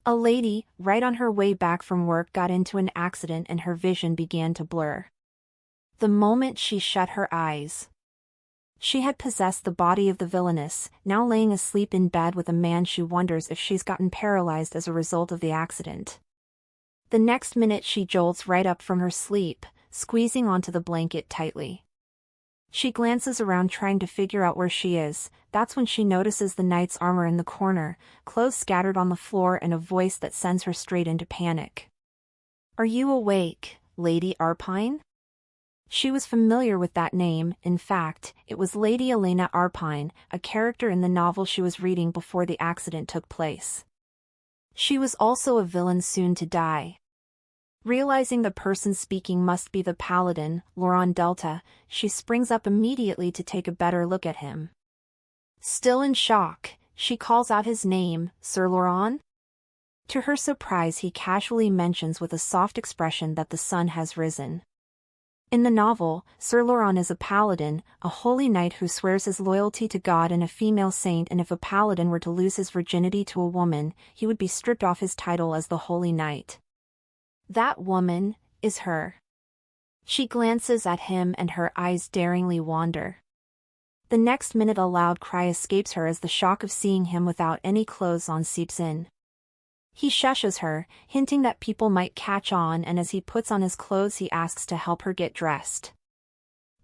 A lady, right on her way back from work, got into an accident and her vision began to blur. The moment she shut her eyes, she had possessed the body of the villainess, now laying asleep in bed with a man she wonders if she's gotten paralyzed as a result of the accident. The next minute she jolts right up from her sleep, squeezing onto the blanket tightly. She glances around trying to figure out where she is. That's when she notices the knight's armor in the corner, clothes scattered on the floor, and a voice that sends her straight into panic. "Are you awake, Lady Arpine?" She was familiar with that name. In fact, it was Lady Elena Arpine, a character in the novel she was reading before the accident took place. She was also a villain soon to die. Realizing the person speaking must be the Paladin, Laurent Delta, she springs up immediately to take a better look at him. Still in shock, she calls out his name, "Sir Laurent?" To her surprise, he casually mentions with a soft expression that the sun has risen. In the novel, Sir Laurent is a paladin, a holy knight who swears his loyalty to God and a female saint, and if a paladin were to lose his virginity to a woman, he would be stripped off his title as the holy knight. That woman is her. She glances at him and her eyes daringly wander. The next minute a loud cry escapes her as the shock of seeing him without any clothes on seeps in. He shushes her, hinting that people might catch on, and as he puts on his clothes he asks to help her get dressed.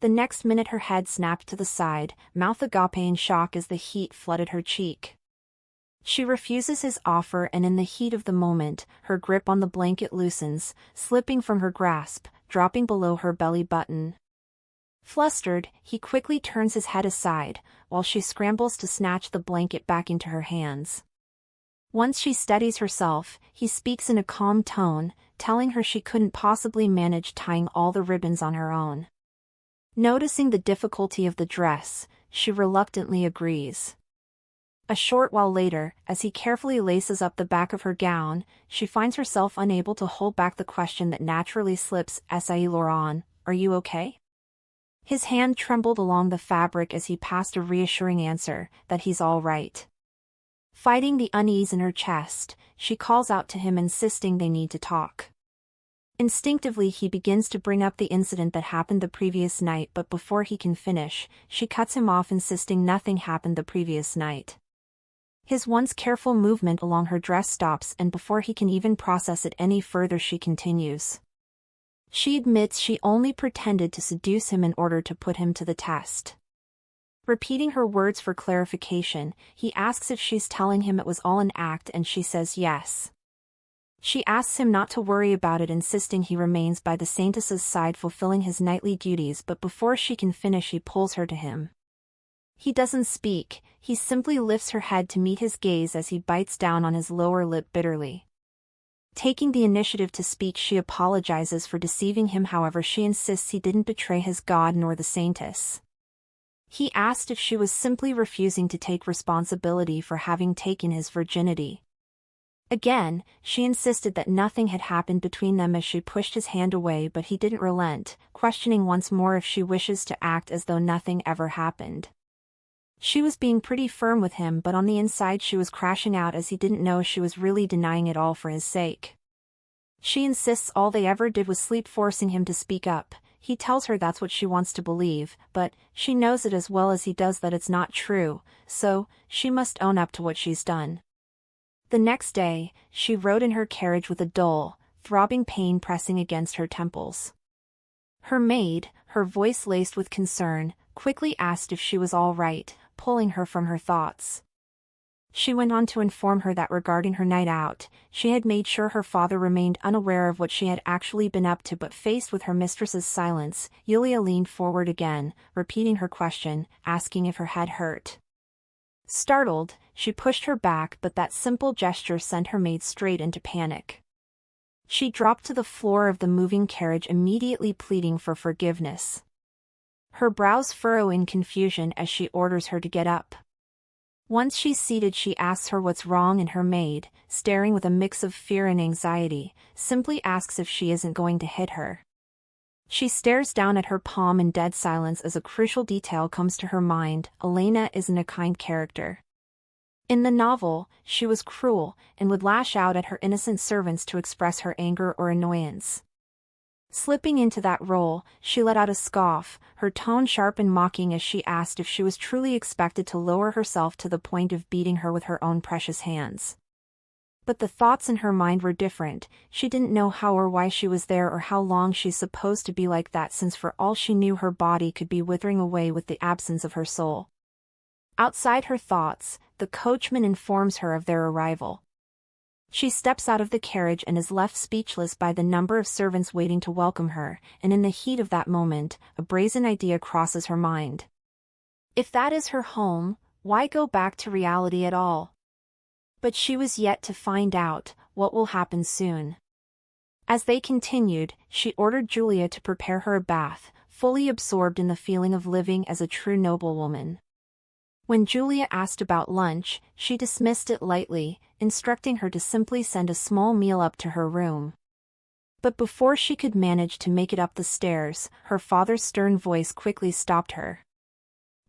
The next minute her head snapped to the side, mouth agape in shock as the heat flooded her cheek. She refuses his offer, and in the heat of the moment, her grip on the blanket loosens, slipping from her grasp, dropping below her belly button. Flustered, he quickly turns his head aside, while she scrambles to snatch the blanket back into her hands. Once she steadies herself, he speaks in a calm tone, telling her she couldn't possibly manage tying all the ribbons on her own. Noticing the difficulty of the dress, she reluctantly agrees. A short while later, as he carefully laces up the back of her gown, she finds herself unable to hold back the question that naturally slips, "Est-ce Laurent, are you okay?" His hand trembled along the fabric as he passed a reassuring answer, that he's all right. Fighting the unease in her chest, she calls out to him insisting they need to talk. Instinctively he begins to bring up the incident that happened the previous night, but before he can finish, she cuts him off insisting nothing happened the previous night. His once careful movement along her dress stops, and before he can even process it any further she continues. She admits she only pretended to seduce him in order to put him to the test. Repeating her words for clarification, he asks if she's telling him it was all an act, and she says yes. She asks him not to worry about it, insisting he remains by the saintess's side fulfilling his nightly duties, but before she can finish he pulls her to him. He doesn't speak, he simply lifts her head to meet his gaze as he bites down on his lower lip bitterly. Taking the initiative to speak, she apologizes for deceiving him, however she insists he didn't betray his god nor the saintess. He asked if she was simply refusing to take responsibility for having taken his virginity. Again, she insisted that nothing had happened between them as she pushed his hand away, but he didn't relent, questioning once more if she wishes to act as though nothing ever happened. She was being pretty firm with him, but on the inside she was crashing out as he didn't know she was really denying it all for his sake. She insists all they ever did was sleep, forcing him to speak up. He tells her that's what she wants to believe, but she knows it as well as he does that it's not true, so she must own up to what she's done. The next day, she rode in her carriage with a dull, throbbing pain pressing against her temples. Her maid, her voice laced with concern, quickly asked if she was all right, pulling her from her thoughts. She went on to inform her that regarding her night out, she had made sure her father remained unaware of what she had actually been up to, but faced with her mistress's silence, Yulia leaned forward again, repeating her question, asking if her head hurt. Startled, she pushed her back, but that simple gesture sent her maid straight into panic. She dropped to the floor of the moving carriage, immediately pleading for forgiveness. Her brows furrow in confusion as she orders her to get up. Once she's seated, she asks her what's wrong, and her maid, staring with a mix of fear and anxiety, simply asks if she isn't going to hit her. She stares down at her palm in dead silence as a crucial detail comes to her mind: Elena isn't a kind character. In the novel, she was cruel, and would lash out at her innocent servants to express her anger or annoyance. Slipping into that role, she let out a scoff, her tone sharp and mocking as she asked if she was truly expected to lower herself to the point of beating her with her own precious hands. But the thoughts in her mind were different. She didn't know how or why she was there or how long she's supposed to be like that, since for all she knew her body could be withering away with the absence of her soul. Outside her thoughts, the coachman informs her of their arrival. She steps out of the carriage and is left speechless by the number of servants waiting to welcome her, and in the heat of that moment, a brazen idea crosses her mind. If that is her home, why go back to reality at all? But she was yet to find out what will happen soon. As they continued, she ordered Julia to prepare her a bath, fully absorbed in the feeling of living as a true noblewoman. When Julia asked about lunch, she dismissed it lightly, instructing her to simply send a small meal up to her room. But before she could manage to make it up the stairs, her father's stern voice quickly stopped her.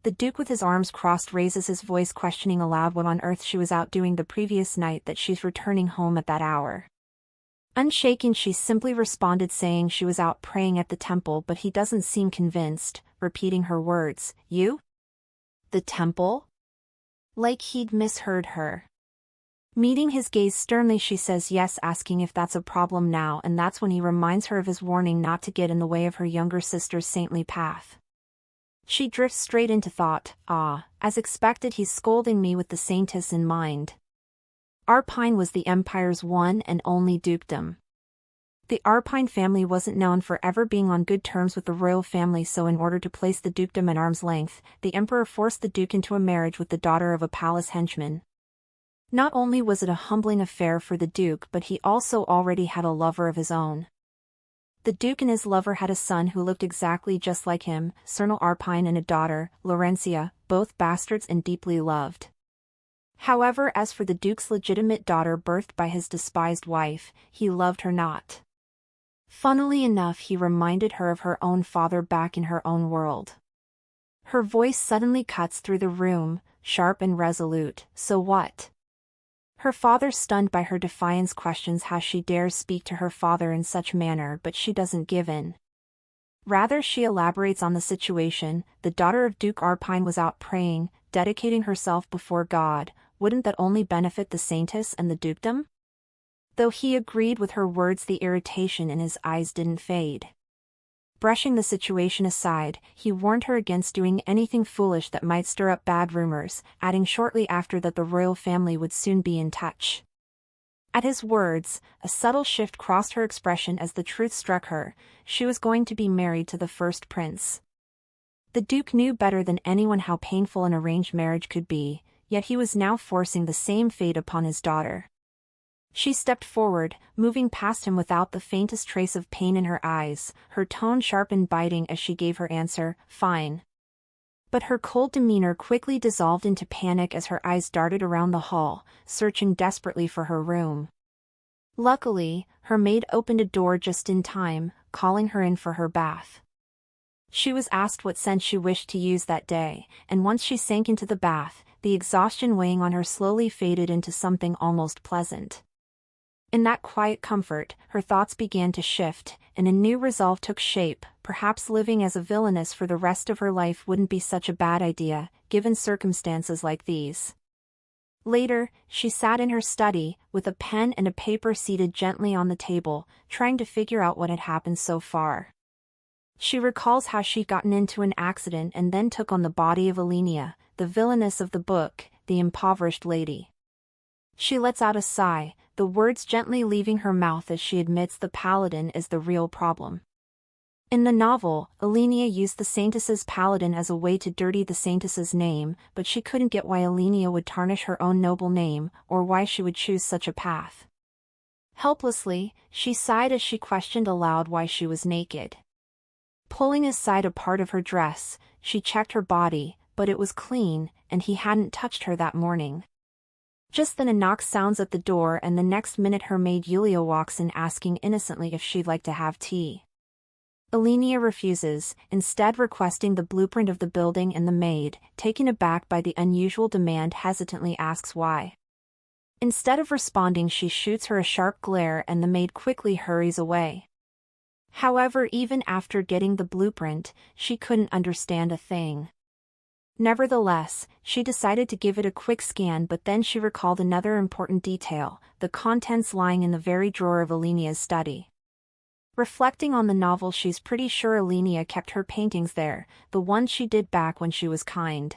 The Duke, with his arms crossed, raises his voice, questioning aloud what on earth she was out doing the previous night that she's returning home at that hour. Unshaken, she simply responded, saying she was out praying at the temple, but he doesn't seem convinced, repeating her words, "You? The temple?" Like he'd misheard her. Meeting his gaze sternly, she says yes, asking if that's a problem now, and that's when he reminds her of his warning not to get in the way of her younger sister's saintly path. She drifts straight into thought. As expected, he's scolding me with the saintess in mind. Arpine was the Empire's one and only dukedom. The Arpine family wasn't known for ever being on good terms with the royal family, so in order to place the dukedom at arm's length, the emperor forced the duke into a marriage with the daughter of a palace henchman. Not only was it a humbling affair for the duke, but he also already had a lover of his own. The duke and his lover had a son who looked exactly just like him, Colonel Arpine, and a daughter, Laurentia, both bastards and deeply loved. However, as for the duke's legitimate daughter birthed by his despised wife, he loved her not. Funnily enough, he reminded her of her own father back in her own world. Her voice suddenly cuts through the room, sharp and resolute. "So what?" Her father, stunned by her defiance, questions how she dares speak to her father in such manner, but she doesn't give in. Rather, she elaborates on the situation. The daughter of Duke Arpine was out praying, dedicating herself before God. Wouldn't that only benefit the saintess and the dukedom? Though he agreed with her words, the irritation in his eyes didn't fade. Brushing the situation aside, he warned her against doing anything foolish that might stir up bad rumors, adding shortly after that the royal family would soon be in touch. At his words, a subtle shift crossed her expression as the truth struck her. She was going to be married to the first prince. The duke knew better than anyone how painful an arranged marriage could be, yet he was now forcing the same fate upon his daughter. She stepped forward, moving past him without the faintest trace of pain in her eyes, her tone sharp and biting as she gave her answer, "Fine." But her cold demeanor quickly dissolved into panic as her eyes darted around the hall, searching desperately for her room. Luckily, her maid opened a door just in time, calling her in for her bath. She was asked what scent she wished to use that day, and once she sank into the bath, the exhaustion weighing on her slowly faded into something almost pleasant. In that quiet comfort, her thoughts began to shift, and a new resolve took shape. Perhaps living as a villainess for the rest of her life wouldn't be such a bad idea, given circumstances like these. Later, she sat in her study, with a pen and a paper seated gently on the table, trying to figure out what had happened so far. She recalls how she'd gotten into an accident and then took on the body of Elena, the villainess of the book, the impoverished lady. She lets out a sigh, the words gently leaving her mouth as she admits the Paladin is the real problem. In the novel, Elena used the saintess's Paladin as a way to dirty the saintess's name, but she couldn't get why Elena would tarnish her own noble name, or why she would choose such a path. Helplessly, she sighed as she questioned aloud why she was naked. Pulling aside a part of her dress, she checked her body, but it was clean, and he hadn't touched her that morning. Just then a knock sounds at the door, and the next minute her maid Yulia walks in, asking innocently if she'd like to have tea. Elena refuses, instead requesting the blueprint of the building, and the maid, taken aback by the unusual demand, hesitantly asks why. Instead of responding, she shoots her a sharp glare and the maid quickly hurries away. However, even after getting the blueprint, she couldn't understand a thing. Nevertheless, she decided to give it a quick scan, but then she recalled another important detail: the contents lying in the very drawer of Elena's study. Reflecting on the novel, she's pretty sure Elena kept her paintings there, the ones she did back when she was kind.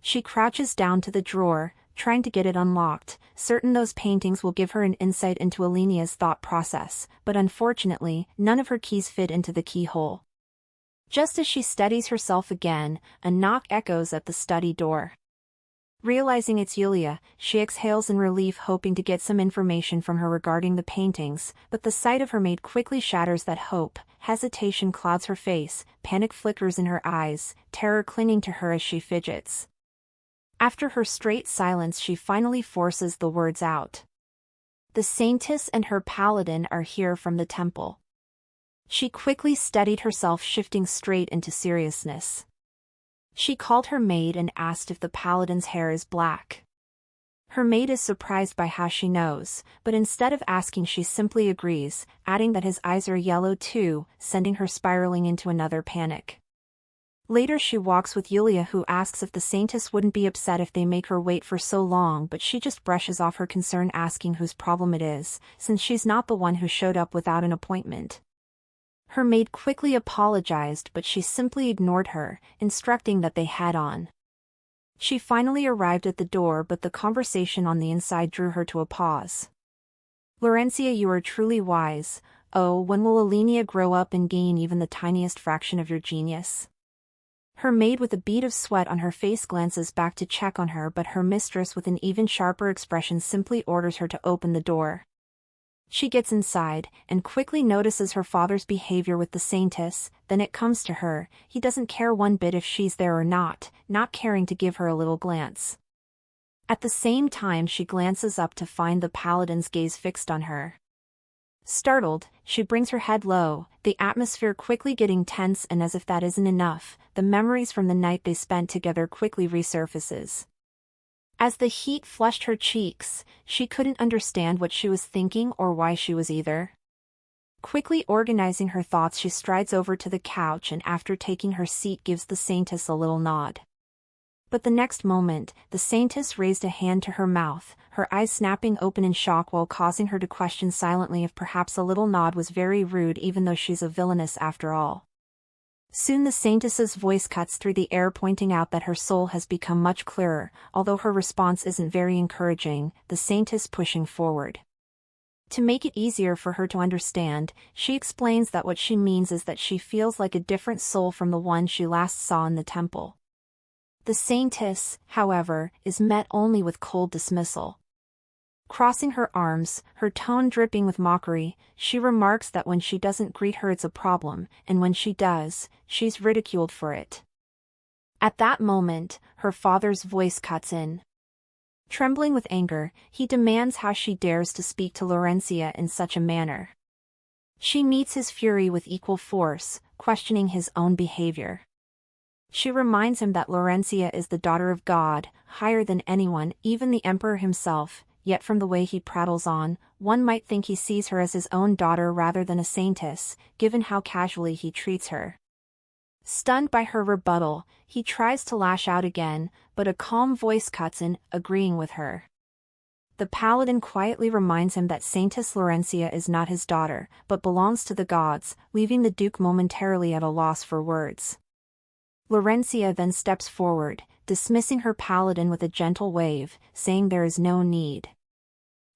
She crouches down to the drawer, trying to get it unlocked, certain those paintings will give her an insight into Elena's thought process, but unfortunately, none of her keys fit into the keyhole. Just as she steadies herself again, a knock echoes at the study door. Realizing it's Yulia, she exhales in relief, hoping to get some information from her regarding the paintings, but the sight of her maid quickly shatters that hope. Hesitation clouds her face, panic flickers in her eyes, terror clinging to her as she fidgets. After her straight silence, she finally forces the words out. "The saintess and her paladin are here from the temple." She quickly steadied herself, shifting straight into seriousness. She called her maid and asked if the paladin's hair is black. Her maid is surprised by how she knows, but instead of asking, she simply agrees, adding that his eyes are yellow too, sending her spiraling into another panic. Later she walks with Yulia, who asks if the saintess wouldn't be upset if they make her wait for so long, but she just brushes off her concern, asking whose problem it is, since she's not the one who showed up without an appointment. Her maid quickly apologized, but she simply ignored her, instructing that they head on. She finally arrived at the door, but the conversation on the inside drew her to a pause. "Laurencia, you are truly wise. Oh, when will Elena grow up and gain even the tiniest fraction of your genius?" Her maid, with a bead of sweat on her face, glances back to check on her, but her mistress, with an even sharper expression, simply orders her to open the door. She gets inside, and quickly notices her father's behavior with the saintess. Then it comes to her, he doesn't care one bit if she's there or not caring to give her a little glance. At the same time, she glances up to find the paladin's gaze fixed on her. Startled, she brings her head low, the atmosphere quickly getting tense, and as if that isn't enough, the memories from the night they spent together quickly resurfaces. As the heat flushed her cheeks, she couldn't understand what she was thinking or why she was either. Quickly organizing her thoughts, she strides over to the couch and, after taking her seat, gives the saintess a little nod. But the next moment, the saintess raised a hand to her mouth, her eyes snapping open in shock, while causing her to question silently if perhaps a little nod was very rude, even though she's a villainess after all. Soon the saintess's voice cuts through the air, pointing out that her soul has become much clearer. Although her response isn't very encouraging, the saintess pushing forward. To make it easier for her to understand, she explains that what she means is that she feels like a different soul from the one she last saw in the temple. The saintess, however, is met only with cold dismissal. Crossing her arms, her tone dripping with mockery, she remarks that when she doesn't greet her, it's a problem, and when she does, she's ridiculed for it. At that moment, her father's voice cuts in. Trembling with anger, he demands how she dares to speak to Laurencia in such a manner. She meets his fury with equal force, questioning his own behavior. She reminds him that Laurencia is the daughter of God, higher than anyone, even the emperor himself, yet from the way he prattles on, one might think he sees her as his own daughter rather than a saintess, given how casually he treats her. Stunned by her rebuttal, he tries to lash out again, but a calm voice cuts in, agreeing with her. The paladin quietly reminds him that Saintess Laurencia is not his daughter, but belongs to the gods, leaving the duke momentarily at a loss for words. Laurencia then steps forward, dismissing her paladin with a gentle wave, saying there is no need.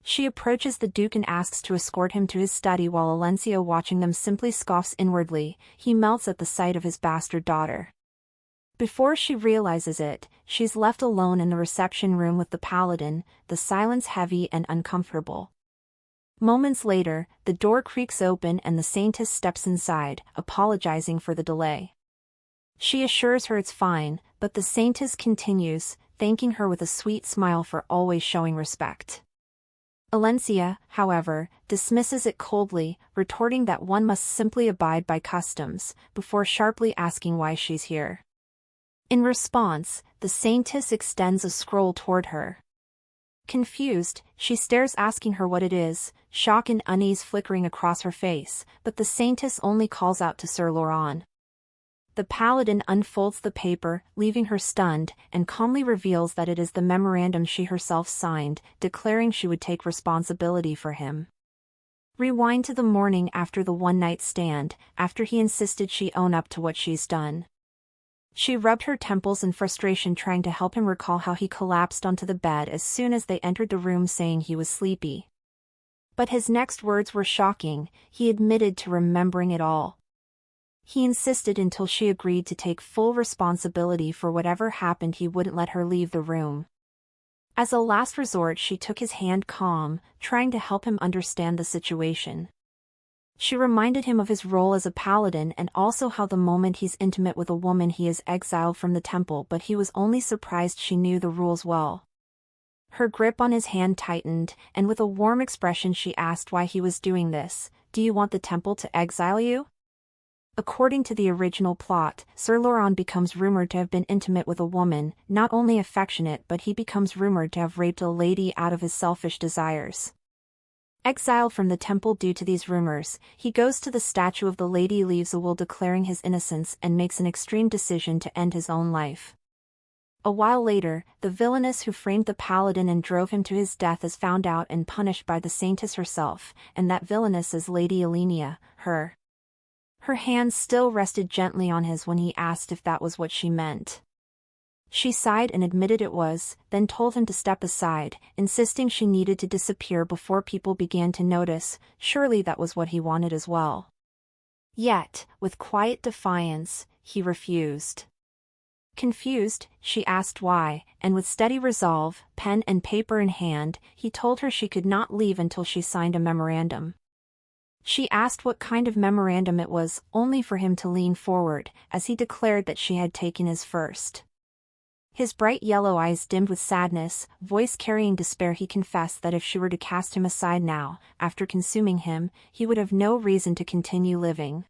She approaches the duke and asks to escort him to his study, while Alencia, watching them, simply scoffs inwardly. He melts at the sight of his bastard daughter. Before she realizes it, she's left alone in the reception room with the paladin, the silence heavy and uncomfortable. Moments later, the door creaks open and the saintess steps inside, apologizing for the delay. She assures her it's fine, but the saintess continues, thanking her with a sweet smile for always showing respect. Alencia, however, dismisses it coldly, retorting that one must simply abide by customs, before sharply asking why she's here. In response, the saintess extends a scroll toward her. Confused, she stares, asking her what it is, shock and unease flickering across her face, but the saintess only calls out to Sir Laurent. The paladin unfolds the paper, leaving her stunned, and calmly reveals that it is the memorandum she herself signed, declaring she would take responsibility for him. Rewind to the morning after the one-night stand, after he insisted she own up to what she's done. She rubbed her temples in frustration, trying to help him recall how he collapsed onto the bed as soon as they entered the room, saying he was sleepy. But his next words were shocking. He admitted to remembering it all. He insisted until she agreed to take full responsibility for whatever happened. He wouldn't let her leave the room. As a last resort, she took his hand, calm, trying to help him understand the situation. She reminded him of his role as a paladin and also how the moment he's intimate with a woman he is exiled from the temple, but he was only surprised she knew the rules well. Her grip on his hand tightened, and with a warm expression she asked why he was doing this. "Do you want the temple to exile you?" According to the original plot, Sir Laurent becomes rumored to have been intimate with a woman, not only affectionate, but he becomes rumored to have raped a lady out of his selfish desires. Exiled from the temple due to these rumors, he goes to the statue of the lady, leaves a will declaring his innocence, and makes an extreme decision to end his own life. A while later, the villainess who framed the paladin and drove him to his death is found out and punished by the saintess herself, and that villainess is Lady Elena. Her hands still rested gently on his when he asked if that was what she meant. She sighed and admitted it was, then told him to step aside, insisting she needed to disappear before people began to notice. Surely that was what he wanted as well. Yet, with quiet defiance, he refused. Confused, she asked why, and with steady resolve, pen and paper in hand, he told her she could not leave until she signed a memorandum. She asked what kind of memorandum it was, only for him to lean forward, as he declared that she had taken his first. His bright yellow eyes dimmed with sadness, voice carrying despair. He confessed that if she were to cast him aside now, after consuming him, he would have no reason to continue living.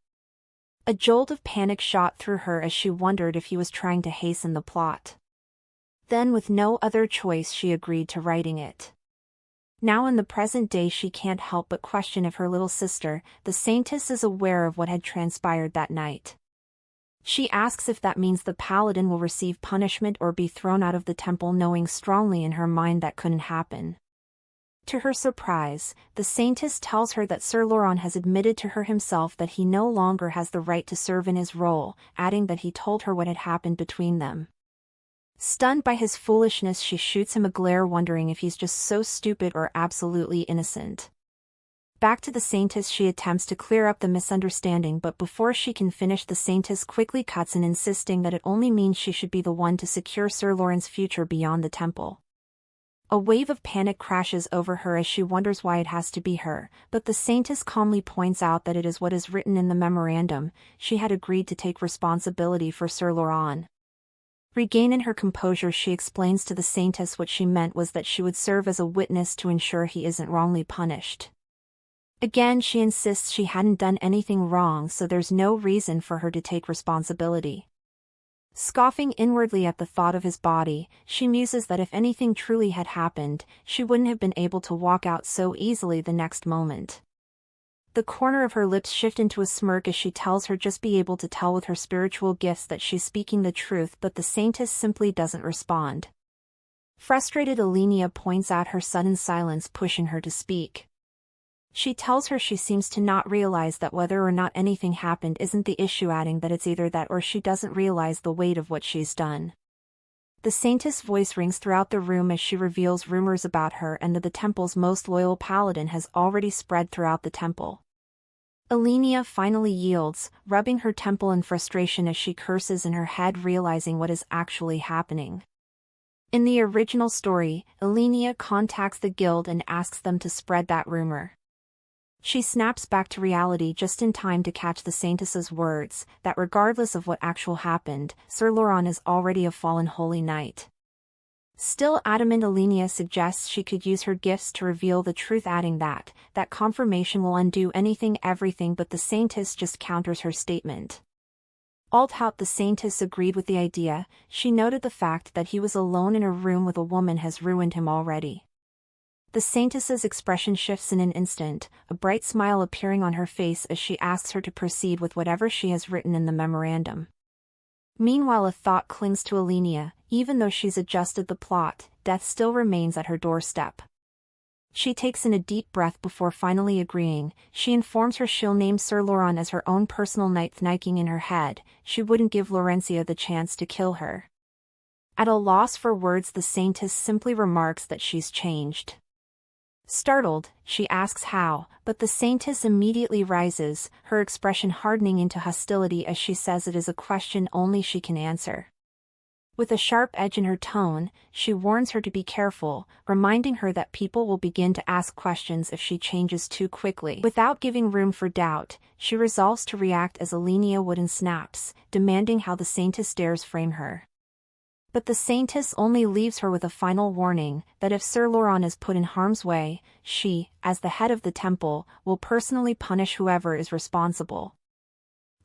A jolt of panic shot through her as she wondered if he was trying to hasten the plot. Then, with no other choice, she agreed to writing it. Now in the present day she can't help but question if her little sister, the saintess, is aware of what had transpired that night. She asks if that means the paladin will receive punishment or be thrown out of the temple, knowing strongly in her mind that couldn't happen. To her surprise, the saintess tells her that Sir Laurent has admitted to her himself that he no longer has the right to serve in his role, adding that he told her what had happened between them. Stunned by his foolishness, she shoots him a glare, wondering if he's just so stupid or absolutely innocent. Back to the saintess, she attempts to clear up the misunderstanding, but before she can finish, the saintess quickly cuts in, insisting that it only means she should be the one to secure Sir Laurent's future beyond the temple. A wave of panic crashes over her as she wonders why it has to be her, but the saintess calmly points out that it is what is written in the memorandum. She had agreed to take responsibility for Sir Laurent. Regaining her composure, she explains to the saintess what she meant was that she would serve as a witness to ensure he isn't wrongly punished. Again, she insists she hadn't done anything wrong, so there's no reason for her to take responsibility. Scoffing inwardly at the thought of his body, she muses that if anything truly had happened, she wouldn't have been able to walk out so easily the next moment. The corner of her lips shift into a smirk as she tells her just be able to tell with her spiritual gifts that she's speaking the truth, but the saintess simply doesn't respond. Frustrated, Elena points out her sudden silence, pushing her to speak. She tells her she seems to not realize that whether or not anything happened isn't the issue, adding that it's either that or she doesn't realize the weight of what she's done. The saintess' voice rings throughout the room as she reveals rumors about her and that the temple's most loyal paladin has already spread throughout the temple. Elena finally yields, rubbing her temple in frustration as she curses in her head, realizing what is actually happening. In the original story, Elena contacts the guild and asks them to spread that rumor. She snaps back to reality just in time to catch the saintess's words, that regardless of what actually happened, Sir Laurent is already a fallen holy knight. Still adamant, Elena suggests she could use her gifts to reveal the truth, adding that confirmation will undo everything, but the saintess just counters her statement. Although the saintess agreed with the idea, she noted the fact that he was alone in a room with a woman has ruined him already. The saintess's expression shifts in an instant, a bright smile appearing on her face as she asks her to proceed with whatever she has written in the memorandum. Meanwhile, a thought clings to Elena. Even though she's adjusted the plot, death still remains at her doorstep. She takes in a deep breath before finally agreeing. She informs her she'll name Sir Laurent as her own personal knight, thinking in her head she wouldn't give Laurencia the chance to kill her. At a loss for words, the saintess simply remarks that she's changed. Startled, she asks how, but the saintess immediately rises, her expression hardening into hostility as she says it is a question only she can answer. With a sharp edge in her tone, she warns her to be careful, reminding her that people will begin to ask questions if she changes too quickly. Without giving room for doubt, she resolves to react as Elena would, and snaps, demanding how the saintess dares frame her. But the saintess only leaves her with a final warning that if Sir Laurent is put in harm's way, she, as the head of the temple, will personally punish whoever is responsible.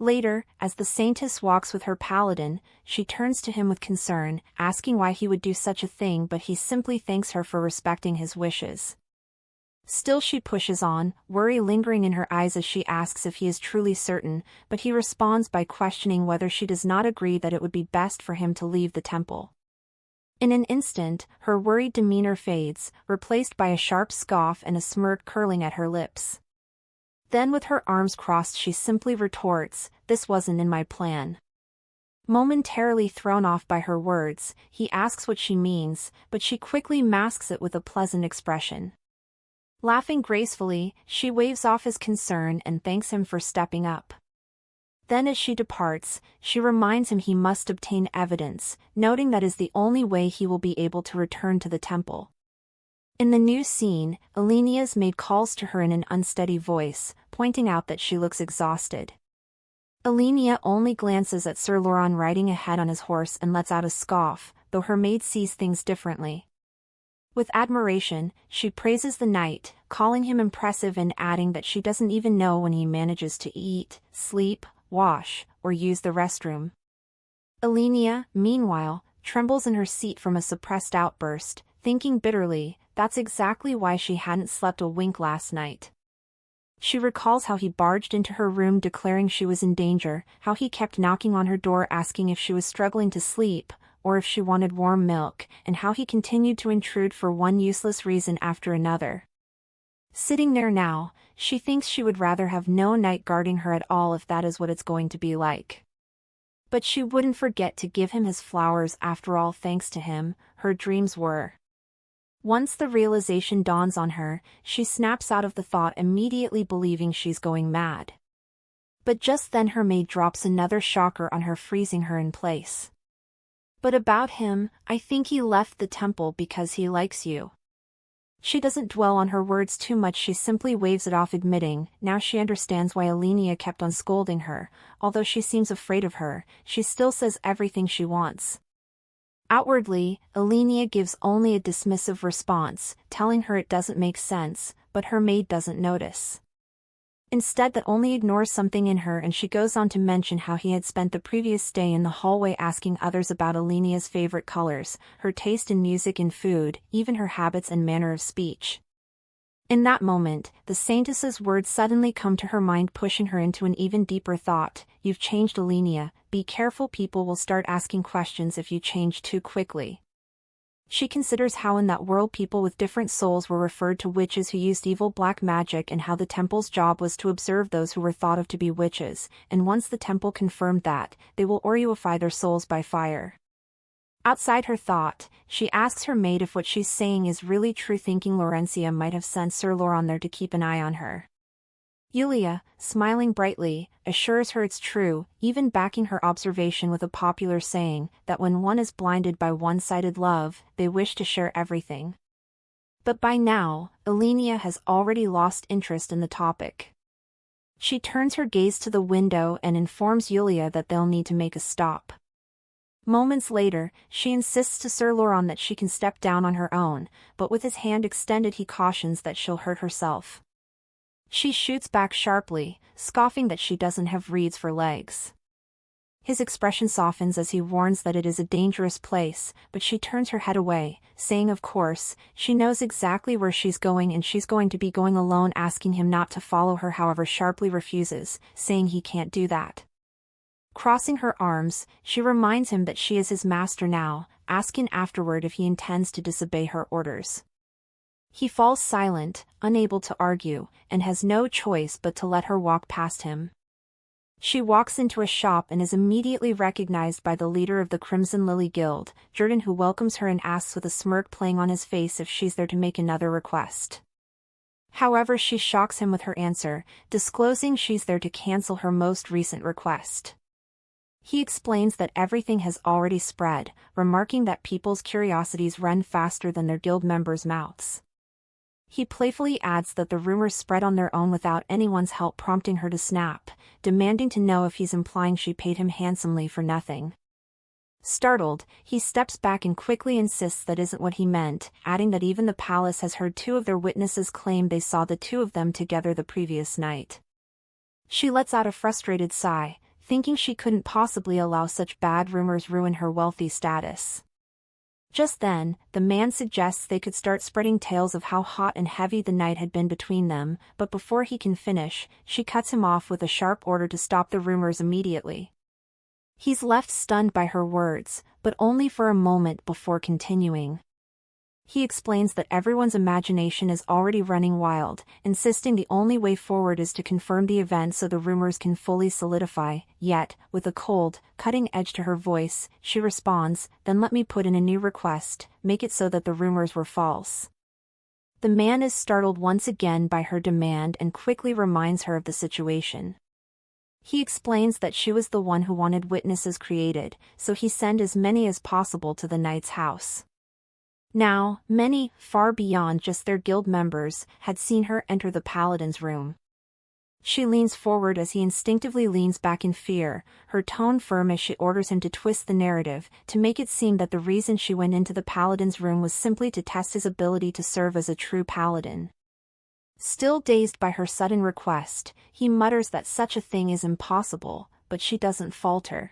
Later, as the saintess walks with her paladin, she turns to him with concern, asking why he would do such a thing, but he simply thanks her for respecting his wishes. Still she pushes on, worry lingering in her eyes as she asks if he is truly certain, but he responds by questioning whether she does not agree that it would be best for him to leave the temple. In an instant, her worried demeanor fades, replaced by a sharp scoff and a smirk curling at her lips. Then with her arms crossed she simply retorts, "This wasn't in my plan." Momentarily thrown off by her words, he asks what she means, but she quickly masks it with a pleasant expression. Laughing gracefully, she waves off his concern and thanks him for stepping up. Then as she departs, she reminds him he must obtain evidence, noting that is the only way he will be able to return to the temple. In the new scene, Elena's maid calls to her in an unsteady voice, pointing out that she looks exhausted. Elena only glances at Sir Laurent riding ahead on his horse and lets out a scoff, though her maid sees things differently. With admiration, she praises the knight, calling him impressive and adding that she doesn't even know when he manages to eat, sleep, wash, or use the restroom. Elena, meanwhile, trembles in her seat from a suppressed outburst, thinking bitterly, that's exactly why she hadn't slept a wink last night. She recalls how he barged into her room declaring she was in danger, how he kept knocking on her door asking if she was struggling to sleep, or if she wanted warm milk, and how he continued to intrude for one useless reason after another. Sitting there now, she thinks she would rather have no knight guarding her at all if that is what it's going to be like. But she wouldn't forget to give him his flowers. After all, thanks to him, her dreams were. Once the realization dawns on her, she snaps out of the thought, immediately believing she's going mad. But just then her maid drops another shocker on her, freezing her in place. "But about him, I think he left the temple because he likes you." She doesn't dwell on her words too much, she simply waves it off, admitting now she understands why Elena kept on scolding her. Although she seems afraid of her, she still says everything she wants. Outwardly, Elena gives only a dismissive response, telling her it doesn't make sense, but her maid doesn't notice. Instead, that only ignores something in her, and she goes on to mention how he had spent the previous day in the hallway asking others about Elena's favorite colors, her taste in music and food, even her habits and manner of speech. In that moment, the saintess's words suddenly come to her mind, pushing her into an even deeper thought. "You've changed, Elena. Be careful, people will start asking questions if you change too quickly." She considers how in that world people with different souls were referred to witches who used evil black magic, and how the temple's job was to observe those who were thought of to be witches, and once the temple confirmed that, they will orify their souls by fire. Outside her thought, she asks her maid if what she's saying is really true, thinking Laurencia might have sent Sir Laurent there to keep an eye on her. Yulia, smiling brightly, assures her it's true, even backing her observation with a popular saying that when one is blinded by one-sided love, they wish to share everything. But by now, Elena has already lost interest in the topic. She turns her gaze to the window and informs Yulia that they'll need to make a stop. Moments later, she insists to Sir Laurent that she can step down on her own, but with his hand extended he cautions that she'll hurt herself. She shoots back sharply, scoffing that she doesn't have reeds for legs. His expression softens as he warns that it is a dangerous place, but she turns her head away, saying of course, she knows exactly where she's going and she's going to be going alone, asking him not to follow her, however sharply refuses, saying he can't do that. Crossing her arms, she reminds him that she is his master now, asking afterward if he intends to disobey her orders. He falls silent, unable to argue, and has no choice but to let her walk past him. She walks into a shop and is immediately recognized by the leader of the Crimson Lily Guild, Jordan, who welcomes her and asks with a smirk playing on his face if she's there to make another request. However, she shocks him with her answer, disclosing she's there to cancel her most recent request. He explains that everything has already spread, remarking that people's curiosities run faster than their guild members' mouths. He playfully adds that the rumors spread on their own without anyone's help, prompting her to snap, demanding to know if he's implying she paid him handsomely for nothing. Startled, he steps back and quickly insists that isn't what he meant, adding that even the palace has heard two of their witnesses claim they saw the two of them together the previous night. She lets out a frustrated sigh, thinking she couldn't possibly allow such bad rumors ruin her wealthy status. Just then, the man suggests they could start spreading tales of how hot and heavy the night had been between them, but before he can finish, she cuts him off with a sharp order to stop the rumors immediately. He's left stunned by her words, but only for a moment before continuing. He explains that everyone's imagination is already running wild, insisting the only way forward is to confirm the event so the rumors can fully solidify, yet, with a cold, cutting edge to her voice, she responds, "Then let me put in a new request, make it so that the rumors were false." The man is startled once again by her demand and quickly reminds her of the situation. He explains that she was the one who wanted witnesses created, so he sent as many as possible to the knight's house. Now, many, far beyond just their guild members, had seen her enter the paladin's room. She leans forward as he instinctively leans back in fear, her tone firm as she orders him to twist the narrative, to make it seem that the reason she went into the paladin's room was simply to test his ability to serve as a true paladin. Still dazed by her sudden request, he mutters that such a thing is impossible, but she doesn't falter.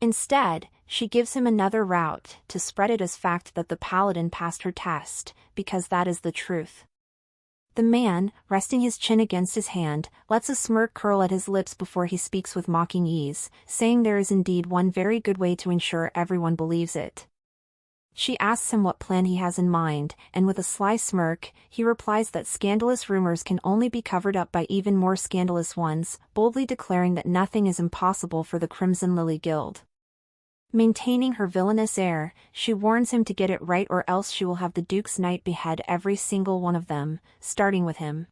Instead, she gives him another route, to spread it as fact that the paladin passed her test, because that is the truth. The man, resting his chin against his hand, lets a smirk curl at his lips before he speaks with mocking ease, saying there is indeed one very good way to ensure everyone believes it. She asks him what plan he has in mind, and with a sly smirk, he replies that scandalous rumors can only be covered up by even more scandalous ones, boldly declaring that nothing is impossible for the Crimson Lily Guild. Maintaining her villainous air, she warns him to get it right or else she will have the Duke's Knight behead every single one of them, starting with him.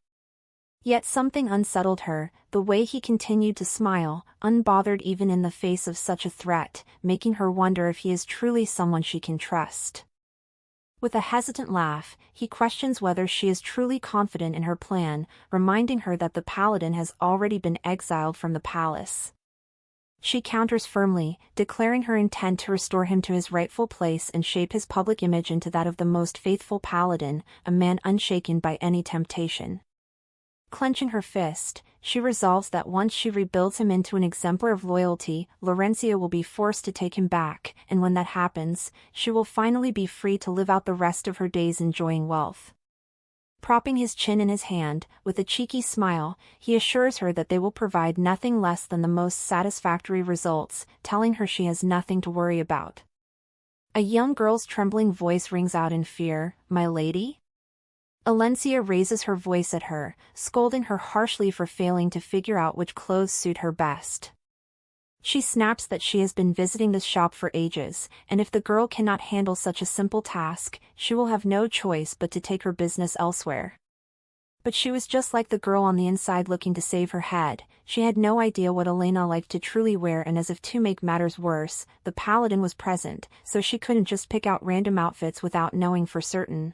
Yet something unsettled her, the way he continued to smile, unbothered even in the face of such a threat, making her wonder if he is truly someone she can trust. With a hesitant laugh, he questions whether she is truly confident in her plan, reminding her that the paladin has already been exiled from the palace. She counters firmly, declaring her intent to restore him to his rightful place and shape his public image into that of the most faithful paladin, a man unshaken by any temptation. Clenching her fist, she resolves that once she rebuilds him into an exemplar of loyalty, Laurentia will be forced to take him back, and when that happens, she will finally be free to live out the rest of her days enjoying wealth. Propping his chin in his hand, with a cheeky smile, he assures her that they will provide nothing less than the most satisfactory results, telling her she has nothing to worry about. A young girl's trembling voice rings out in fear, "My lady?" Alencia raises her voice at her, scolding her harshly for failing to figure out which clothes suit her best. She snaps that she has been visiting the shop for ages, and if the girl cannot handle such a simple task, she will have no choice but to take her business elsewhere. But she was just like the girl on the inside looking to save her head. She had no idea what Elena liked to truly wear, and as if to make matters worse, the paladin was present, so she couldn't just pick out random outfits without knowing for certain.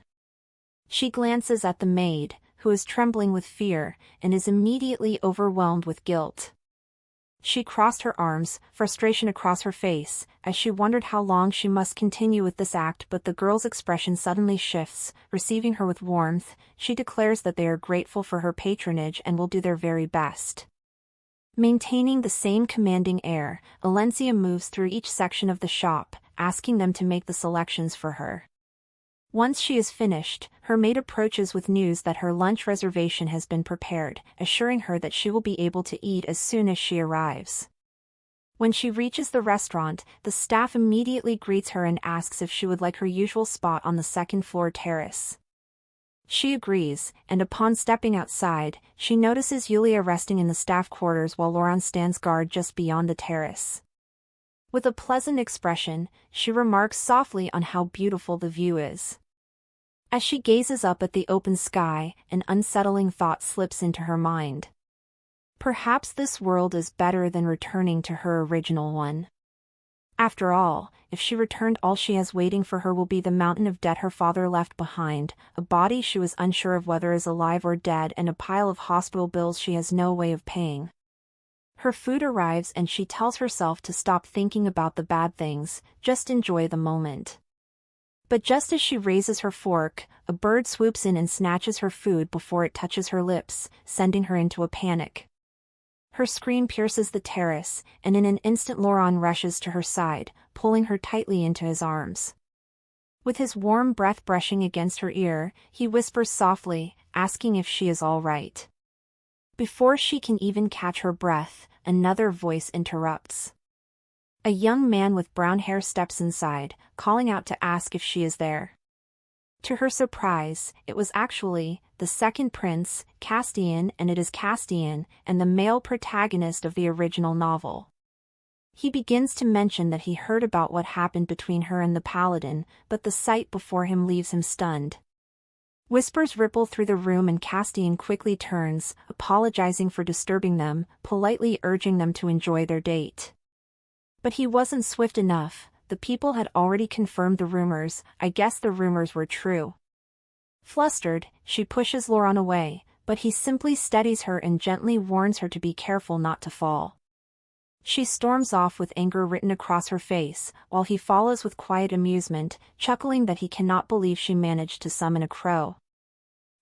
She glances at the maid, who is trembling with fear, and is immediately overwhelmed with guilt. She crossed her arms, frustration across her face, as she wondered how long she must continue with this act, but the girl's expression suddenly shifts, receiving her with warmth. She declares that they are grateful for her patronage and will do their very best. Maintaining the same commanding air, Alencia moves through each section of the shop, asking them to make the selections for her. Once she is finished, her maid approaches with news that her lunch reservation has been prepared, assuring her that she will be able to eat as soon as she arrives. When she reaches the restaurant, the staff immediately greets her and asks if she would like her usual spot on the second-floor terrace. She agrees, and upon stepping outside, she notices Yulia resting in the staff quarters while Laurent stands guard just beyond the terrace. With a pleasant expression, she remarks softly on how beautiful the view is. As she gazes up at the open sky, an unsettling thought slips into her mind. Perhaps this world is better than returning to her original one. After all, if she returned, all she has waiting for her will be the mountain of debt her father left behind, a body she was unsure of whether is alive or dead, and a pile of hospital bills she has no way of paying. Her food arrives and she tells herself to stop thinking about the bad things, just enjoy the moment. But just as she raises her fork, a bird swoops in and snatches her food before it touches her lips, sending her into a panic. Her scream pierces the terrace, and in an instant Laurent rushes to her side, pulling her tightly into his arms. With his warm breath brushing against her ear, he whispers softly, asking if she is all right. Before she can even catch her breath, another voice interrupts. A young man with brown hair steps inside, calling out to ask if she is there. To her surprise, it was actually the second prince, Castian, and it is Castian, and the male protagonist of the original novel. He begins to mention that he heard about what happened between her and the Paladin, but the sight before him leaves him stunned. Whispers ripple through the room and Castian quickly turns, apologizing for disturbing them, politely urging them to enjoy their date. But he wasn't swift enough. The people had already confirmed the rumors. I guess the rumors were true. Flustered, she pushes Laurent away, but he simply steadies her and gently warns her to be careful not to fall. She storms off with anger written across her face, while he follows with quiet amusement, chuckling that he cannot believe she managed to summon a crow.